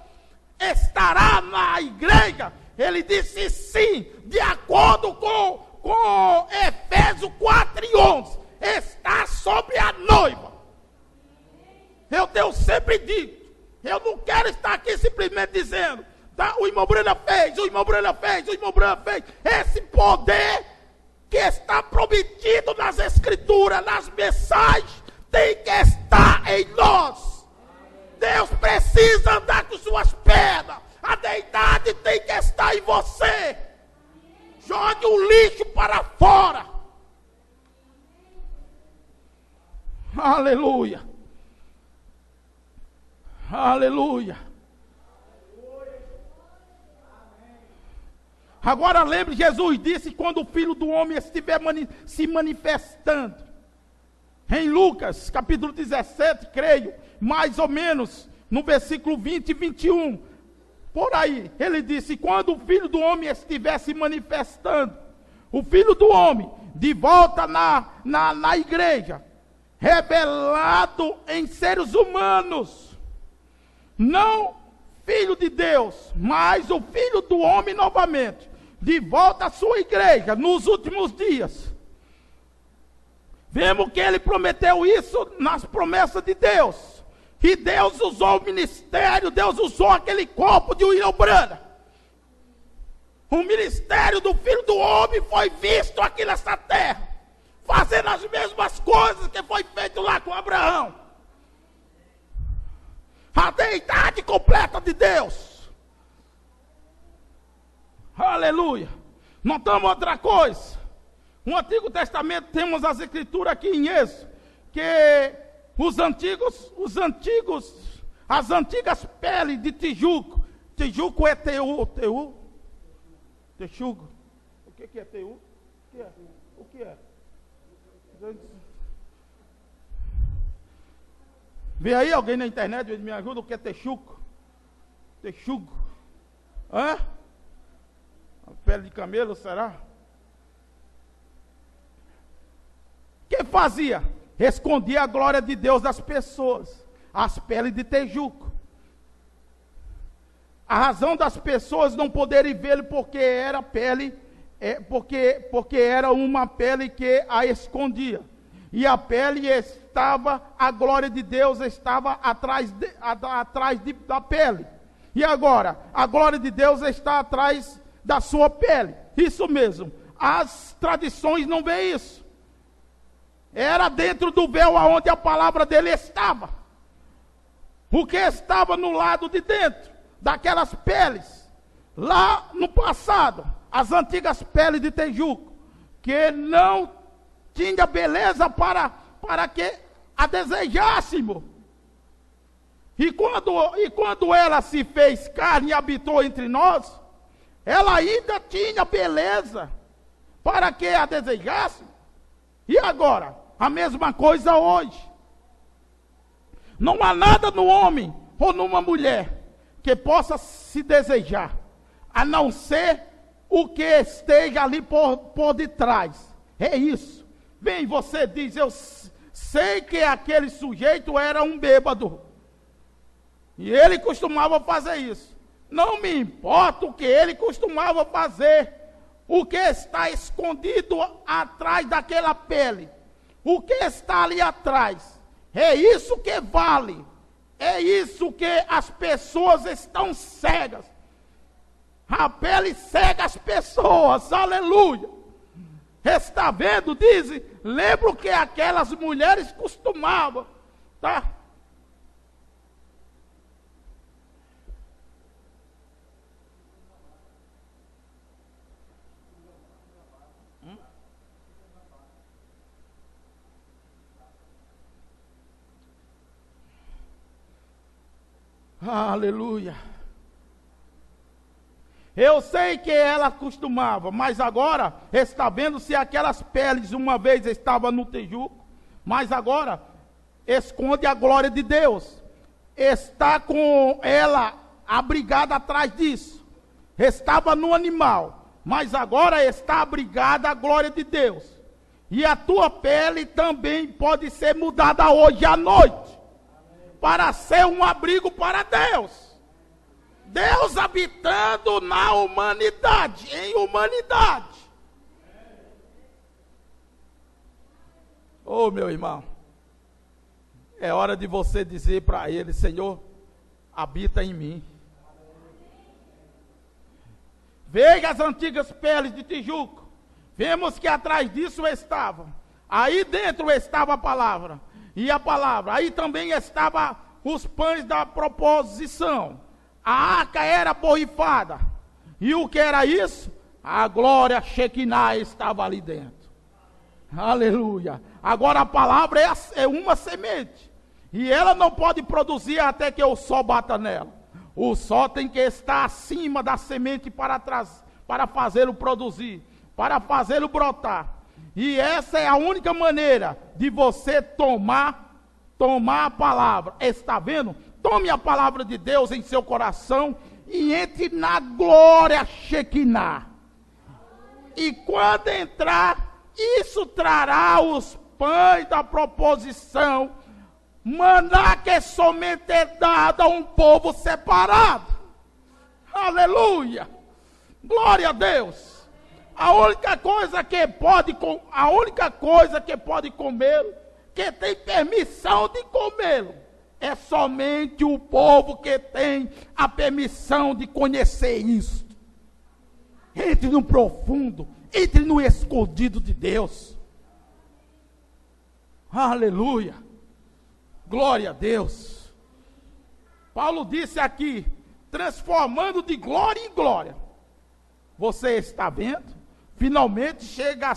estará na igreja? Ele disse sim, de acordo com Efésios 4:11, está sobre a noiva. Eu tenho sempre dito, eu não quero estar aqui simplesmente dizendo, tá, o irmão Branham fez, o irmão Branham fez, o irmão Branham fez. Esse poder que está prometido nas escrituras, nas mensagens, tem que estar em nós. Deus precisa andar com suas pernas. A deidade tem que estar em você. Jogue o lixo para fora. Aleluia. Aleluia. Agora lembre, Jesus disse, quando o Filho do Homem estiver se manifestando. Em Lucas, capítulo 17, creio, mais ou menos, no versículo 20 e 21. Por aí, ele disse, quando o Filho do Homem estiver se manifestando, o Filho do Homem, de volta na igreja, revelado em seres humanos, não Filho de Deus, mas o Filho do homem novamente, de volta à sua igreja, nos últimos dias. Vemos que ele prometeu isso nas promessas de Deus. E Deus usou o ministério, Deus usou aquele corpo de William Branham. O ministério do Filho do Homem foi visto aqui nessa terra, fazendo as mesmas coisas que foi feito lá com Abraão. A deidade completa de Deus. Aleluia. Notamos outra coisa. No Antigo Testamento temos as escrituras aqui em Êxodo, que as antigas peles de tijuco. Tijuco é texugo. O que é teu? O que é? Vê aí alguém na internet, me ajuda, o que é texugo? Texugo. Hã? A pele de camelo, será? O que fazia? Escondia a glória de Deus das pessoas. As peles de tejuco. A razão das pessoas não poderem vê-lo porque era pele, porque era uma pele que a escondia. E a pele estava, a glória de Deus estava atrás da pele. E agora, a glória de Deus está atrás da sua pele. Isso mesmo. As tradições não veem isso. Era dentro do véu aonde a palavra dele estava. O que estava no lado de dentro daquelas peles, lá no passado, as antigas peles de tejuco, que não tinha beleza para que a desejássemos. E quando ela se fez carne e habitou entre nós, ela ainda tinha beleza para que a desejássemos. E agora, a mesma coisa hoje. Não há nada no homem ou numa mulher que possa se desejar, a não ser o que esteja ali por detrás. É isso. Bem, você diz, eu sei que aquele sujeito era um bêbado. E ele costumava fazer isso. Não me importa o que ele costumava fazer. O que está escondido atrás daquela pele. O que está ali atrás. É isso que vale. É isso que as pessoas estão cegas. A pele cega as pessoas. Aleluia. Está vendo? Diz, lembro que aquelas mulheres costumavam, tá? Aleluia. Eu sei que ela costumava, mas agora está vendo se aquelas peles uma vez estavam no tejuco, mas agora esconde a glória de Deus. Está com ela abrigada atrás disso. Estava no animal, mas agora está abrigada a glória de Deus. E a tua pele também pode ser mudada hoje à noite, para ser um abrigo para Deus. Deus habitando na humanidade, em humanidade. Oh, meu irmão, é hora de você dizer para ele, Senhor, habita em mim. Veja as antigas peles de tijuco. Vemos que atrás disso estava. Aí dentro estava a palavra. E a palavra. Aí também estava os pães da proposição. A arca era borrifada. E o que era isso? A glória Shekinah estava ali dentro. Aleluia. Agora a palavra é uma semente. E ela não pode produzir até que o sol bata nela. O sol tem que estar acima da semente para fazê-lo produzir, para fazê-lo brotar. E essa é a única maneira de você tomar a palavra. Está vendo? Tome a palavra de Deus em seu coração e entre na glória Shekinah. E quando entrar, isso trará os pães da proposição, maná que somente é dado a um povo separado. Aleluia! Glória a Deus! A única coisa que pode comer, que tem permissão de comê-lo, é somente o povo que tem a permissão de conhecer isso. Entre no profundo, entre no escondido de Deus. Aleluia! Glória a Deus! Paulo disse aqui, transformando de glória em glória. Você está vendo? Finalmente chega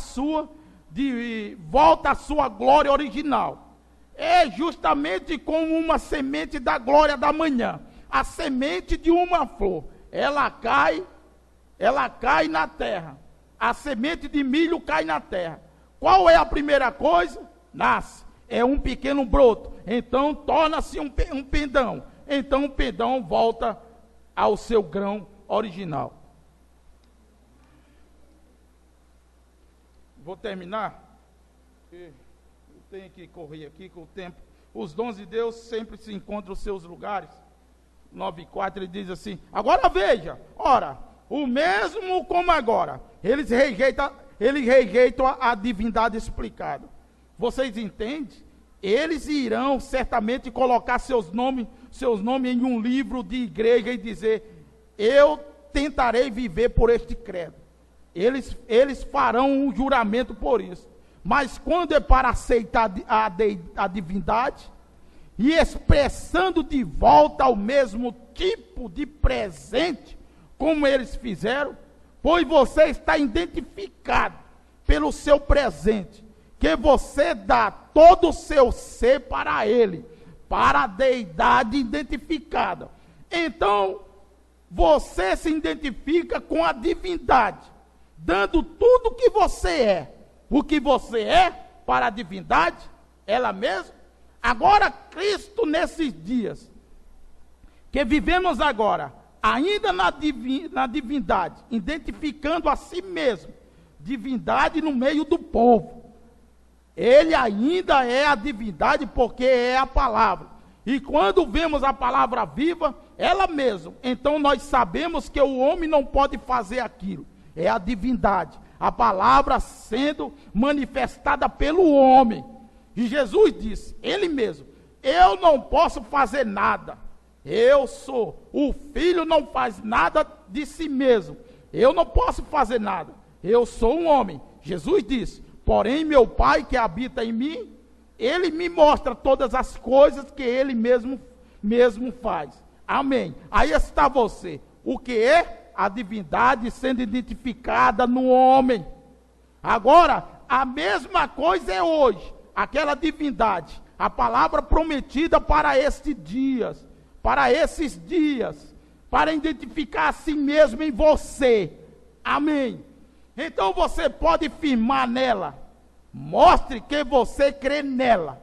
volta à sua glória original. É justamente como uma semente da glória da manhã. A semente de uma flor. Ela cai na terra. A semente de milho cai na terra. Qual é a primeira coisa? Nasce. É um pequeno broto. Então torna-se um pendão. Então o pendão volta ao seu grão original. Vou terminar. Eu tenho que correr aqui com o tempo. Os dons de Deus sempre se encontram nos seus lugares. 9:4 ele diz assim: agora veja, ora, o mesmo como agora, eles rejeitam a divindade explicada. Vocês entendem? Eles irão certamente colocar seus nomes em um livro de igreja e dizer: eu tentarei viver por este credo. Eles farão um juramento por isso. Mas quando é para aceitar a divindade, e expressando de volta o mesmo tipo de presente, como eles fizeram, pois você está identificado pelo seu presente, que você dá todo o seu ser para ele, para a deidade identificada. Então, você se identifica com a divindade, dando tudo o que você é. O que você é para a divindade, ela mesma. Agora, Cristo, nesses dias que vivemos agora, ainda na divindade, identificando a si mesmo, divindade no meio do povo. Ele ainda é a divindade porque é a palavra. E quando vemos a palavra viva, ela mesma, então nós sabemos que o homem não pode fazer aquilo. É a divindade, a palavra sendo manifestada pelo homem. E Jesus disse, ele mesmo: eu não posso fazer nada. Eu sou, o Filho não faz nada de si mesmo. Eu não posso fazer nada. Eu sou um homem. Jesus disse: porém meu Pai que habita em mim, ele me mostra todas as coisas que ele mesmo faz. Amém. Aí está você. O que é? A divindade sendo identificada no homem. Agora, a mesma coisa é hoje. Aquela divindade, a palavra prometida para esses dias, para identificar a si mesmo em você. Amém. Então você pode firmar nela. Mostre que você crê nela.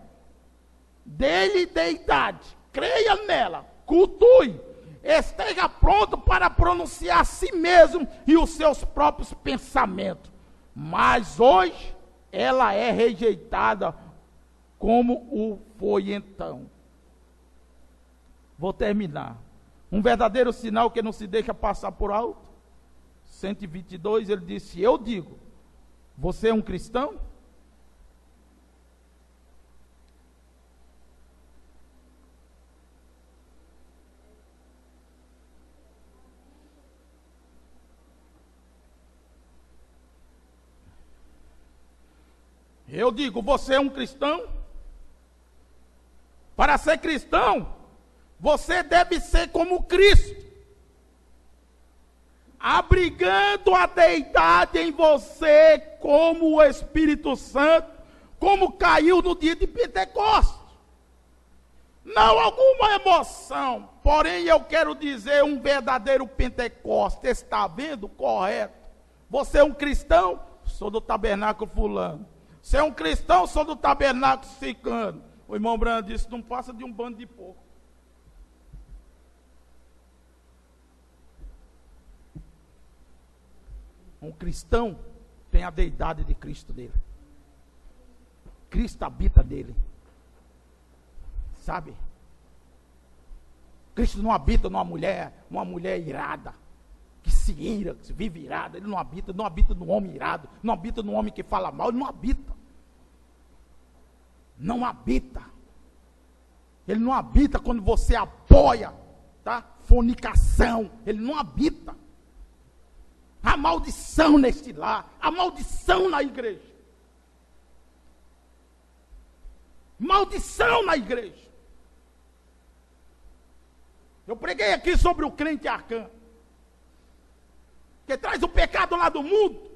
Dê-lhe deidade. Creia nela. Cultue. Esteja pronto para pronunciar a si mesmo e os seus próprios pensamentos. Mas hoje, ela é rejeitada como o foi então. Vou terminar. Um verdadeiro sinal que não se deixa passar por alto. 122, ele disse: eu digo, você é um cristão? Eu digo, você é um cristão? Para ser cristão, você deve ser como Cristo, abrigando a deidade em você como o Espírito Santo, como caiu no dia de Pentecostes. Não alguma emoção, porém eu quero dizer um verdadeiro Pentecostes. Está vendo? Correto. Você é um cristão? Sou do tabernáculo fulano. Você é um cristão? Sou do tabernáculo ciclano. O irmão Brando disse: não passa de um bando de porco. Um cristão tem a deidade de Cristo dele. Cristo habita nele. Sabe? Cristo não habita numa mulher irada. se ira, se vive irado. Ele não habita no homem irado, não habita no homem que fala mal, ele não habita. Não habita. Ele não habita quando você apoia, tá? Fornicação, ele não habita. Há maldição neste lar, há maldição na igreja. Maldição na igreja. Eu preguei aqui sobre o crente Arcã, que traz o pecado lá do mundo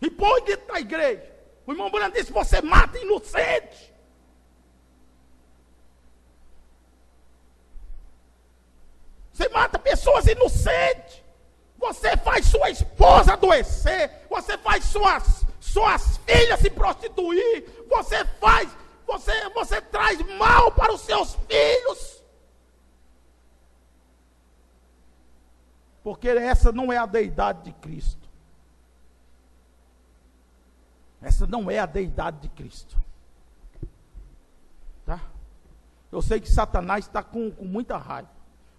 e põe dentro da igreja. O irmão Branco disse: você mata inocente. Você mata pessoas inocentes. Você faz sua esposa adoecer. Você faz suas filhas se prostituir. Você traz mal para os seus filhos. Porque essa não é a deidade de Cristo. Essa não é a deidade de Cristo. Tá? Eu sei que Satanás está com muita raiva.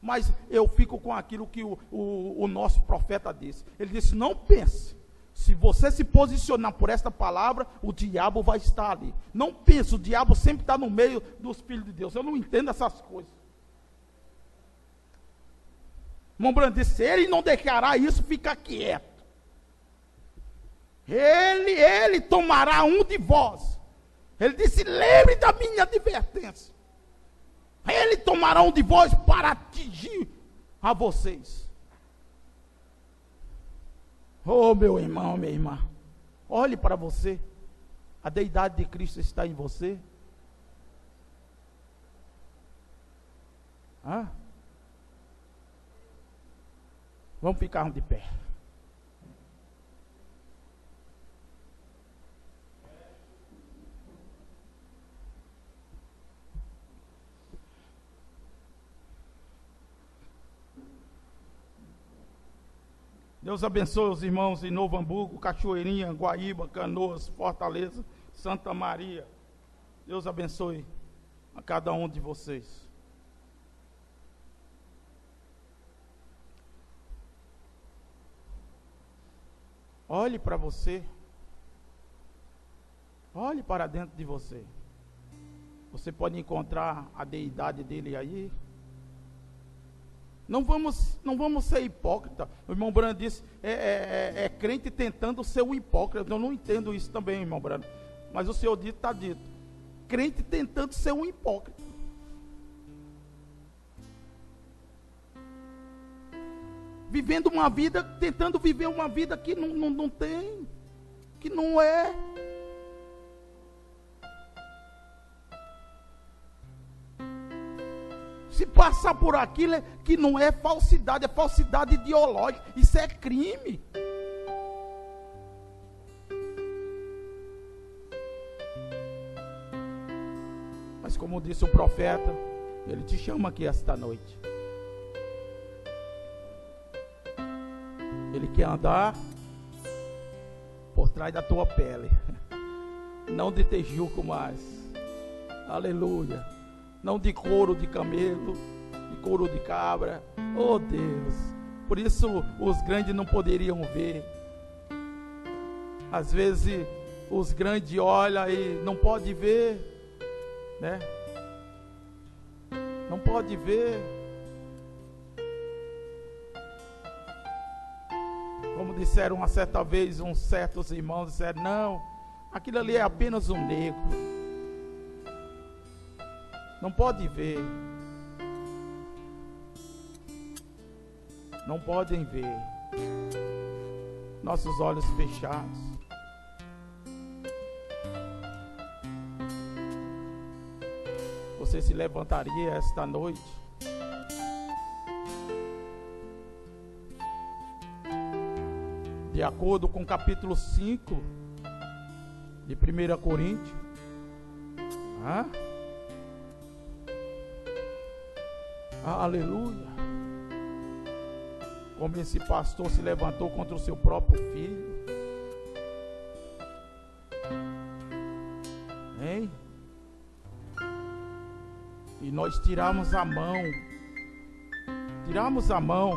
Mas eu fico com aquilo que o nosso profeta disse. Ele disse: não pense. Se você se posicionar por esta palavra, o diabo vai estar ali. Não pense, o diabo sempre está no meio dos filhos de Deus. Eu não entendo essas coisas. Irmão Branco disse: se ele não declarar isso, fica quieto. Ele tomará um de vós. Ele disse: lembre da minha advertência. Ele tomará um de vós para atingir a vocês. Oh, meu irmão, minha irmã, olhe para você. A deidade de Cristo está em você. Hã? Vamos ficar de pé. Deus abençoe os irmãos em Novo Hamburgo, Cachoeirinha, Guaíba, Canoas, Fortaleza, Santa Maria. Deus abençoe a cada um de vocês. Olhe para você. Olhe para dentro de você. Você pode encontrar a deidade dele aí. Não vamos ser hipócritas. O irmão Brando disse, é crente tentando ser um hipócrita. Eu não entendo isso também, irmão Brando. Mas o Senhor dito, está dito. Crente tentando ser um hipócrita. Vivendo uma vida, tentando viver uma vida que não tem, que não é. Se passar por aquilo que não é falsidade, é falsidade ideológica. Isso é crime. Mas como disse o profeta, ele te chama aqui esta noite. Ele quer andar por trás da tua pele. Não de tejuco mais. Aleluia. Não de couro de camelo, de couro de cabra. Oh Deus. Por isso os grandes não poderiam ver. Às vezes os grandes olham e não pode ver, né? Não pode ver. Como disseram uma certa vez uns certos irmãos, disseram: não, aquilo ali é apenas um negro. Não pode ver. Não podem ver. Nossos olhos fechados. Você se levantaria esta noite? De acordo com o capítulo 5 de 1 Coríntios. Aleluia. Como esse pastor se levantou contra o seu próprio filho. Hein? E nós tiramos a mão. Tiramos a mão.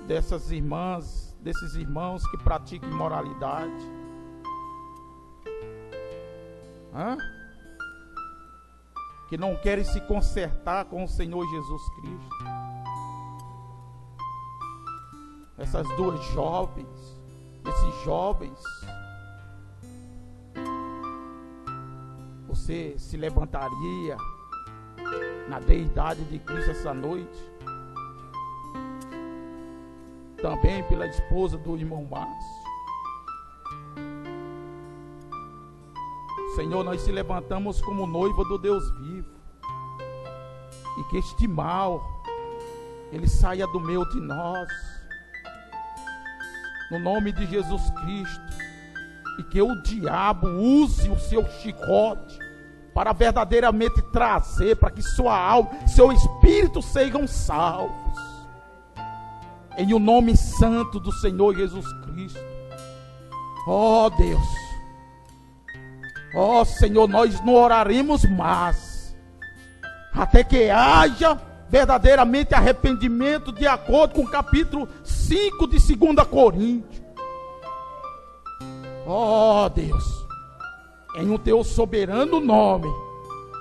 dessas irmãs, desses irmãos que praticam imoralidade. Que não querem se consertar com o Senhor Jesus Cristo. Essas duas jovens, esses jovens, você se levantaria na deidade de Cristo essa noite? Também pela esposa do irmão Márcio. Senhor, nós se levantamos como noiva do Deus vivo, e que este mal ele saia do meio de nós, no nome de Jesus Cristo, e que o diabo use o seu chicote para verdadeiramente trazer, para que sua alma, seu espírito sejam salvos, em o nome santo do Senhor Jesus Cristo. Ó Deus, ó Senhor, nós não oraremos mais até que haja verdadeiramente arrependimento, de acordo com o capítulo 5 de 2 Coríntios. Ó Deus, em o teu soberano nome,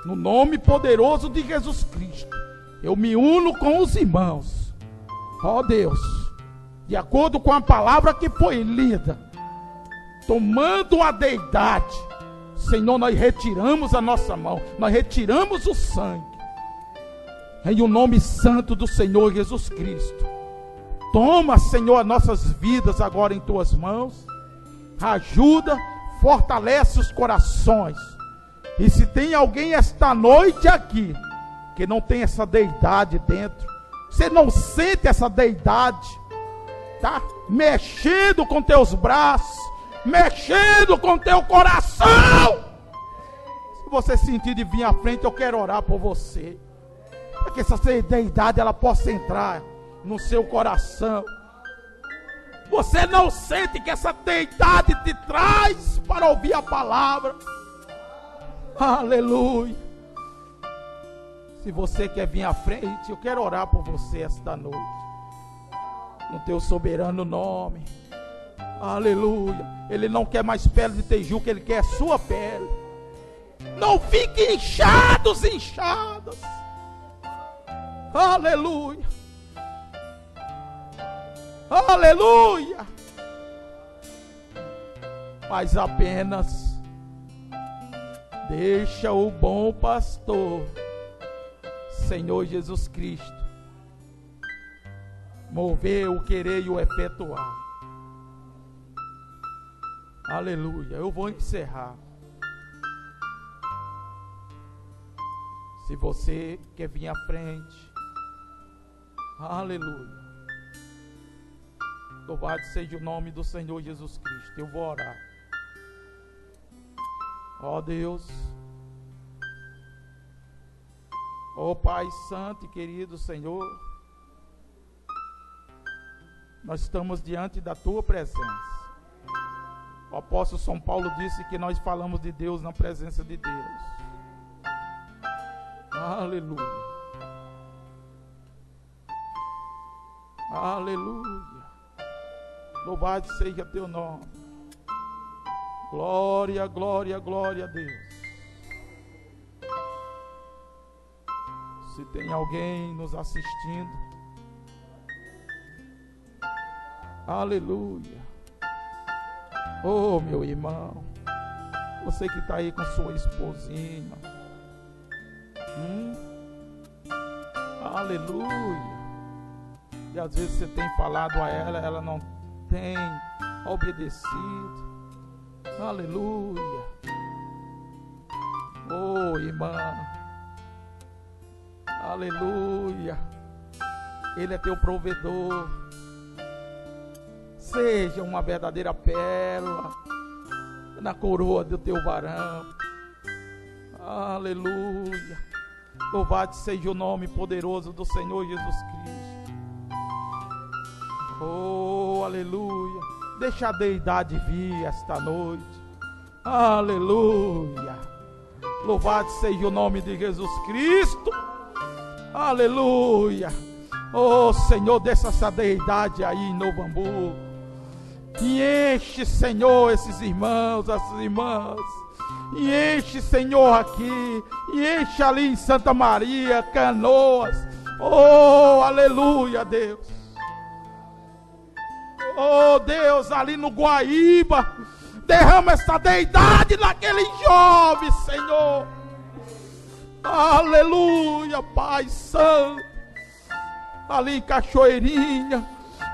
no nome poderoso de Jesus Cristo, eu me uno com os irmãos. Ó Deus, de acordo com a palavra que foi lida, tomando a deidade, Senhor, nós retiramos a nossa mão, nós retiramos o sangue, em o nome santo do Senhor Jesus Cristo. Toma, Senhor, as nossas vidas agora em tuas mãos, ajuda, fortalece os corações. E se tem alguém esta noite aqui que não tem essa deidade dentro, você não sente essa deidade, tá mexendo com teus braços, mexendo com teu coração, se você sentir de vir à frente, eu quero orar por você, para que essa deidade ela possa entrar no seu coração. Você não sente que essa deidade te traz para ouvir a palavra? Aleluia. Se você quer vir à frente, eu quero orar por você esta noite, no teu soberano nome. Aleluia. Ele não quer mais pele de tejuca, ele quer a sua pele. Não fique inchados. Aleluia. Aleluia. Mas apenas deixa o bom pastor, Senhor Jesus Cristo, mover o querer e o efetuar. Aleluia. Eu vou encerrar. Se você quer vir à frente, aleluia. Louvado seja o nome do Senhor Jesus Cristo. Eu vou orar. Ó Deus, ó Pai Santo e querido Senhor, nós estamos diante da Tua presença. O apóstolo São Paulo disse que nós falamos de Deus na presença de Deus. Aleluia. Aleluia. Louvado seja teu nome. Glória, glória, glória a Deus. Se tem alguém nos assistindo, aleluia. Oh, meu irmão, você que está aí com sua esposinha, aleluia. E às vezes você tem falado a ela, ela não tem obedecido. Aleluia. Oh, irmã, aleluia. Ele é teu provedor. Seja uma verdadeira pérola na coroa do teu varão. Aleluia. Louvado seja o nome poderoso do Senhor Jesus Cristo. Oh, aleluia. Deixa a deidade vir esta noite. Aleluia. Louvado seja o nome de Jesus Cristo. Aleluia. Oh Senhor, desça essa deidade aí em Novo Hamburgo. E enche, Senhor, esses irmãos, essas irmãs. E enche, Senhor, aqui. E enche ali em Santa Maria, Canoas. Oh, aleluia, Deus. Oh, Deus, ali no Guaíba. Derrama essa deidade naquele jovem, Senhor. Aleluia, Pai Santo. Ali em Cachoeirinha.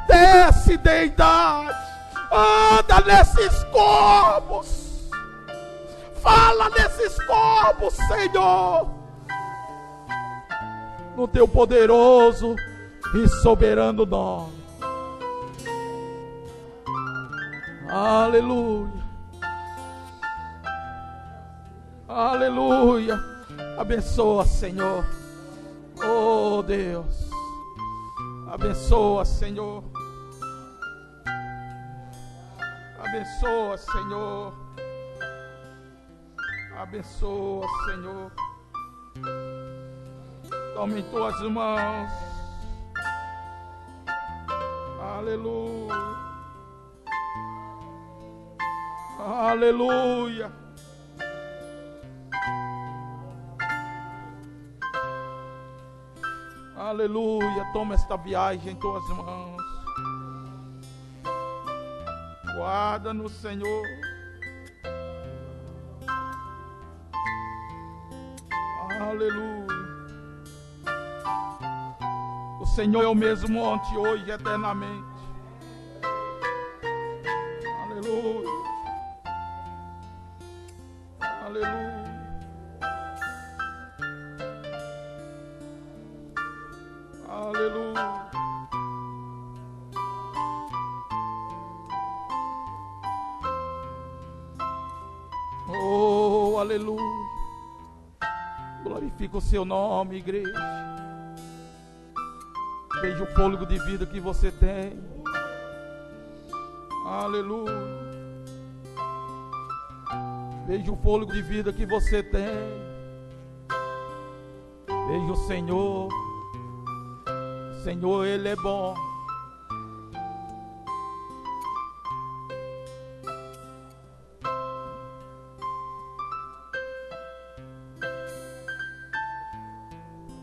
Desce, deidade. Anda nesses corpos. Fala nesses corpos, Senhor. No teu poderoso e soberano nome. Aleluia. Aleluia. Abençoa, Senhor. Oh, Deus. Abençoa, Senhor. Abençoa, Senhor. Abençoa, Senhor. Toma em tuas mãos. Aleluia. Aleluia. Aleluia. Toma esta viagem em tuas mãos. Guarda-nos, Senhor. Aleluia. O Senhor é o mesmo ontem, hoje, eternamente. Aleluia. Aleluia. Aleluia. Oh, aleluia. Glorifica o seu nome, igreja. Veja o fôlego de vida que você tem. Aleluia. Veja o fôlego de vida que você tem. Veja o Senhor. Senhor, Ele é bom.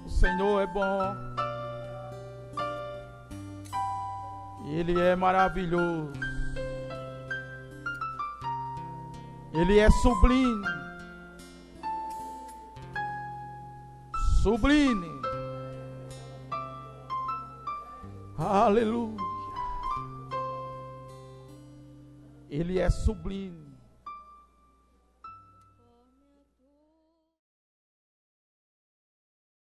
O Senhor é bom. Ele é maravilhoso. Ele é sublime. Sublime. Aleluia. Ele é sublime.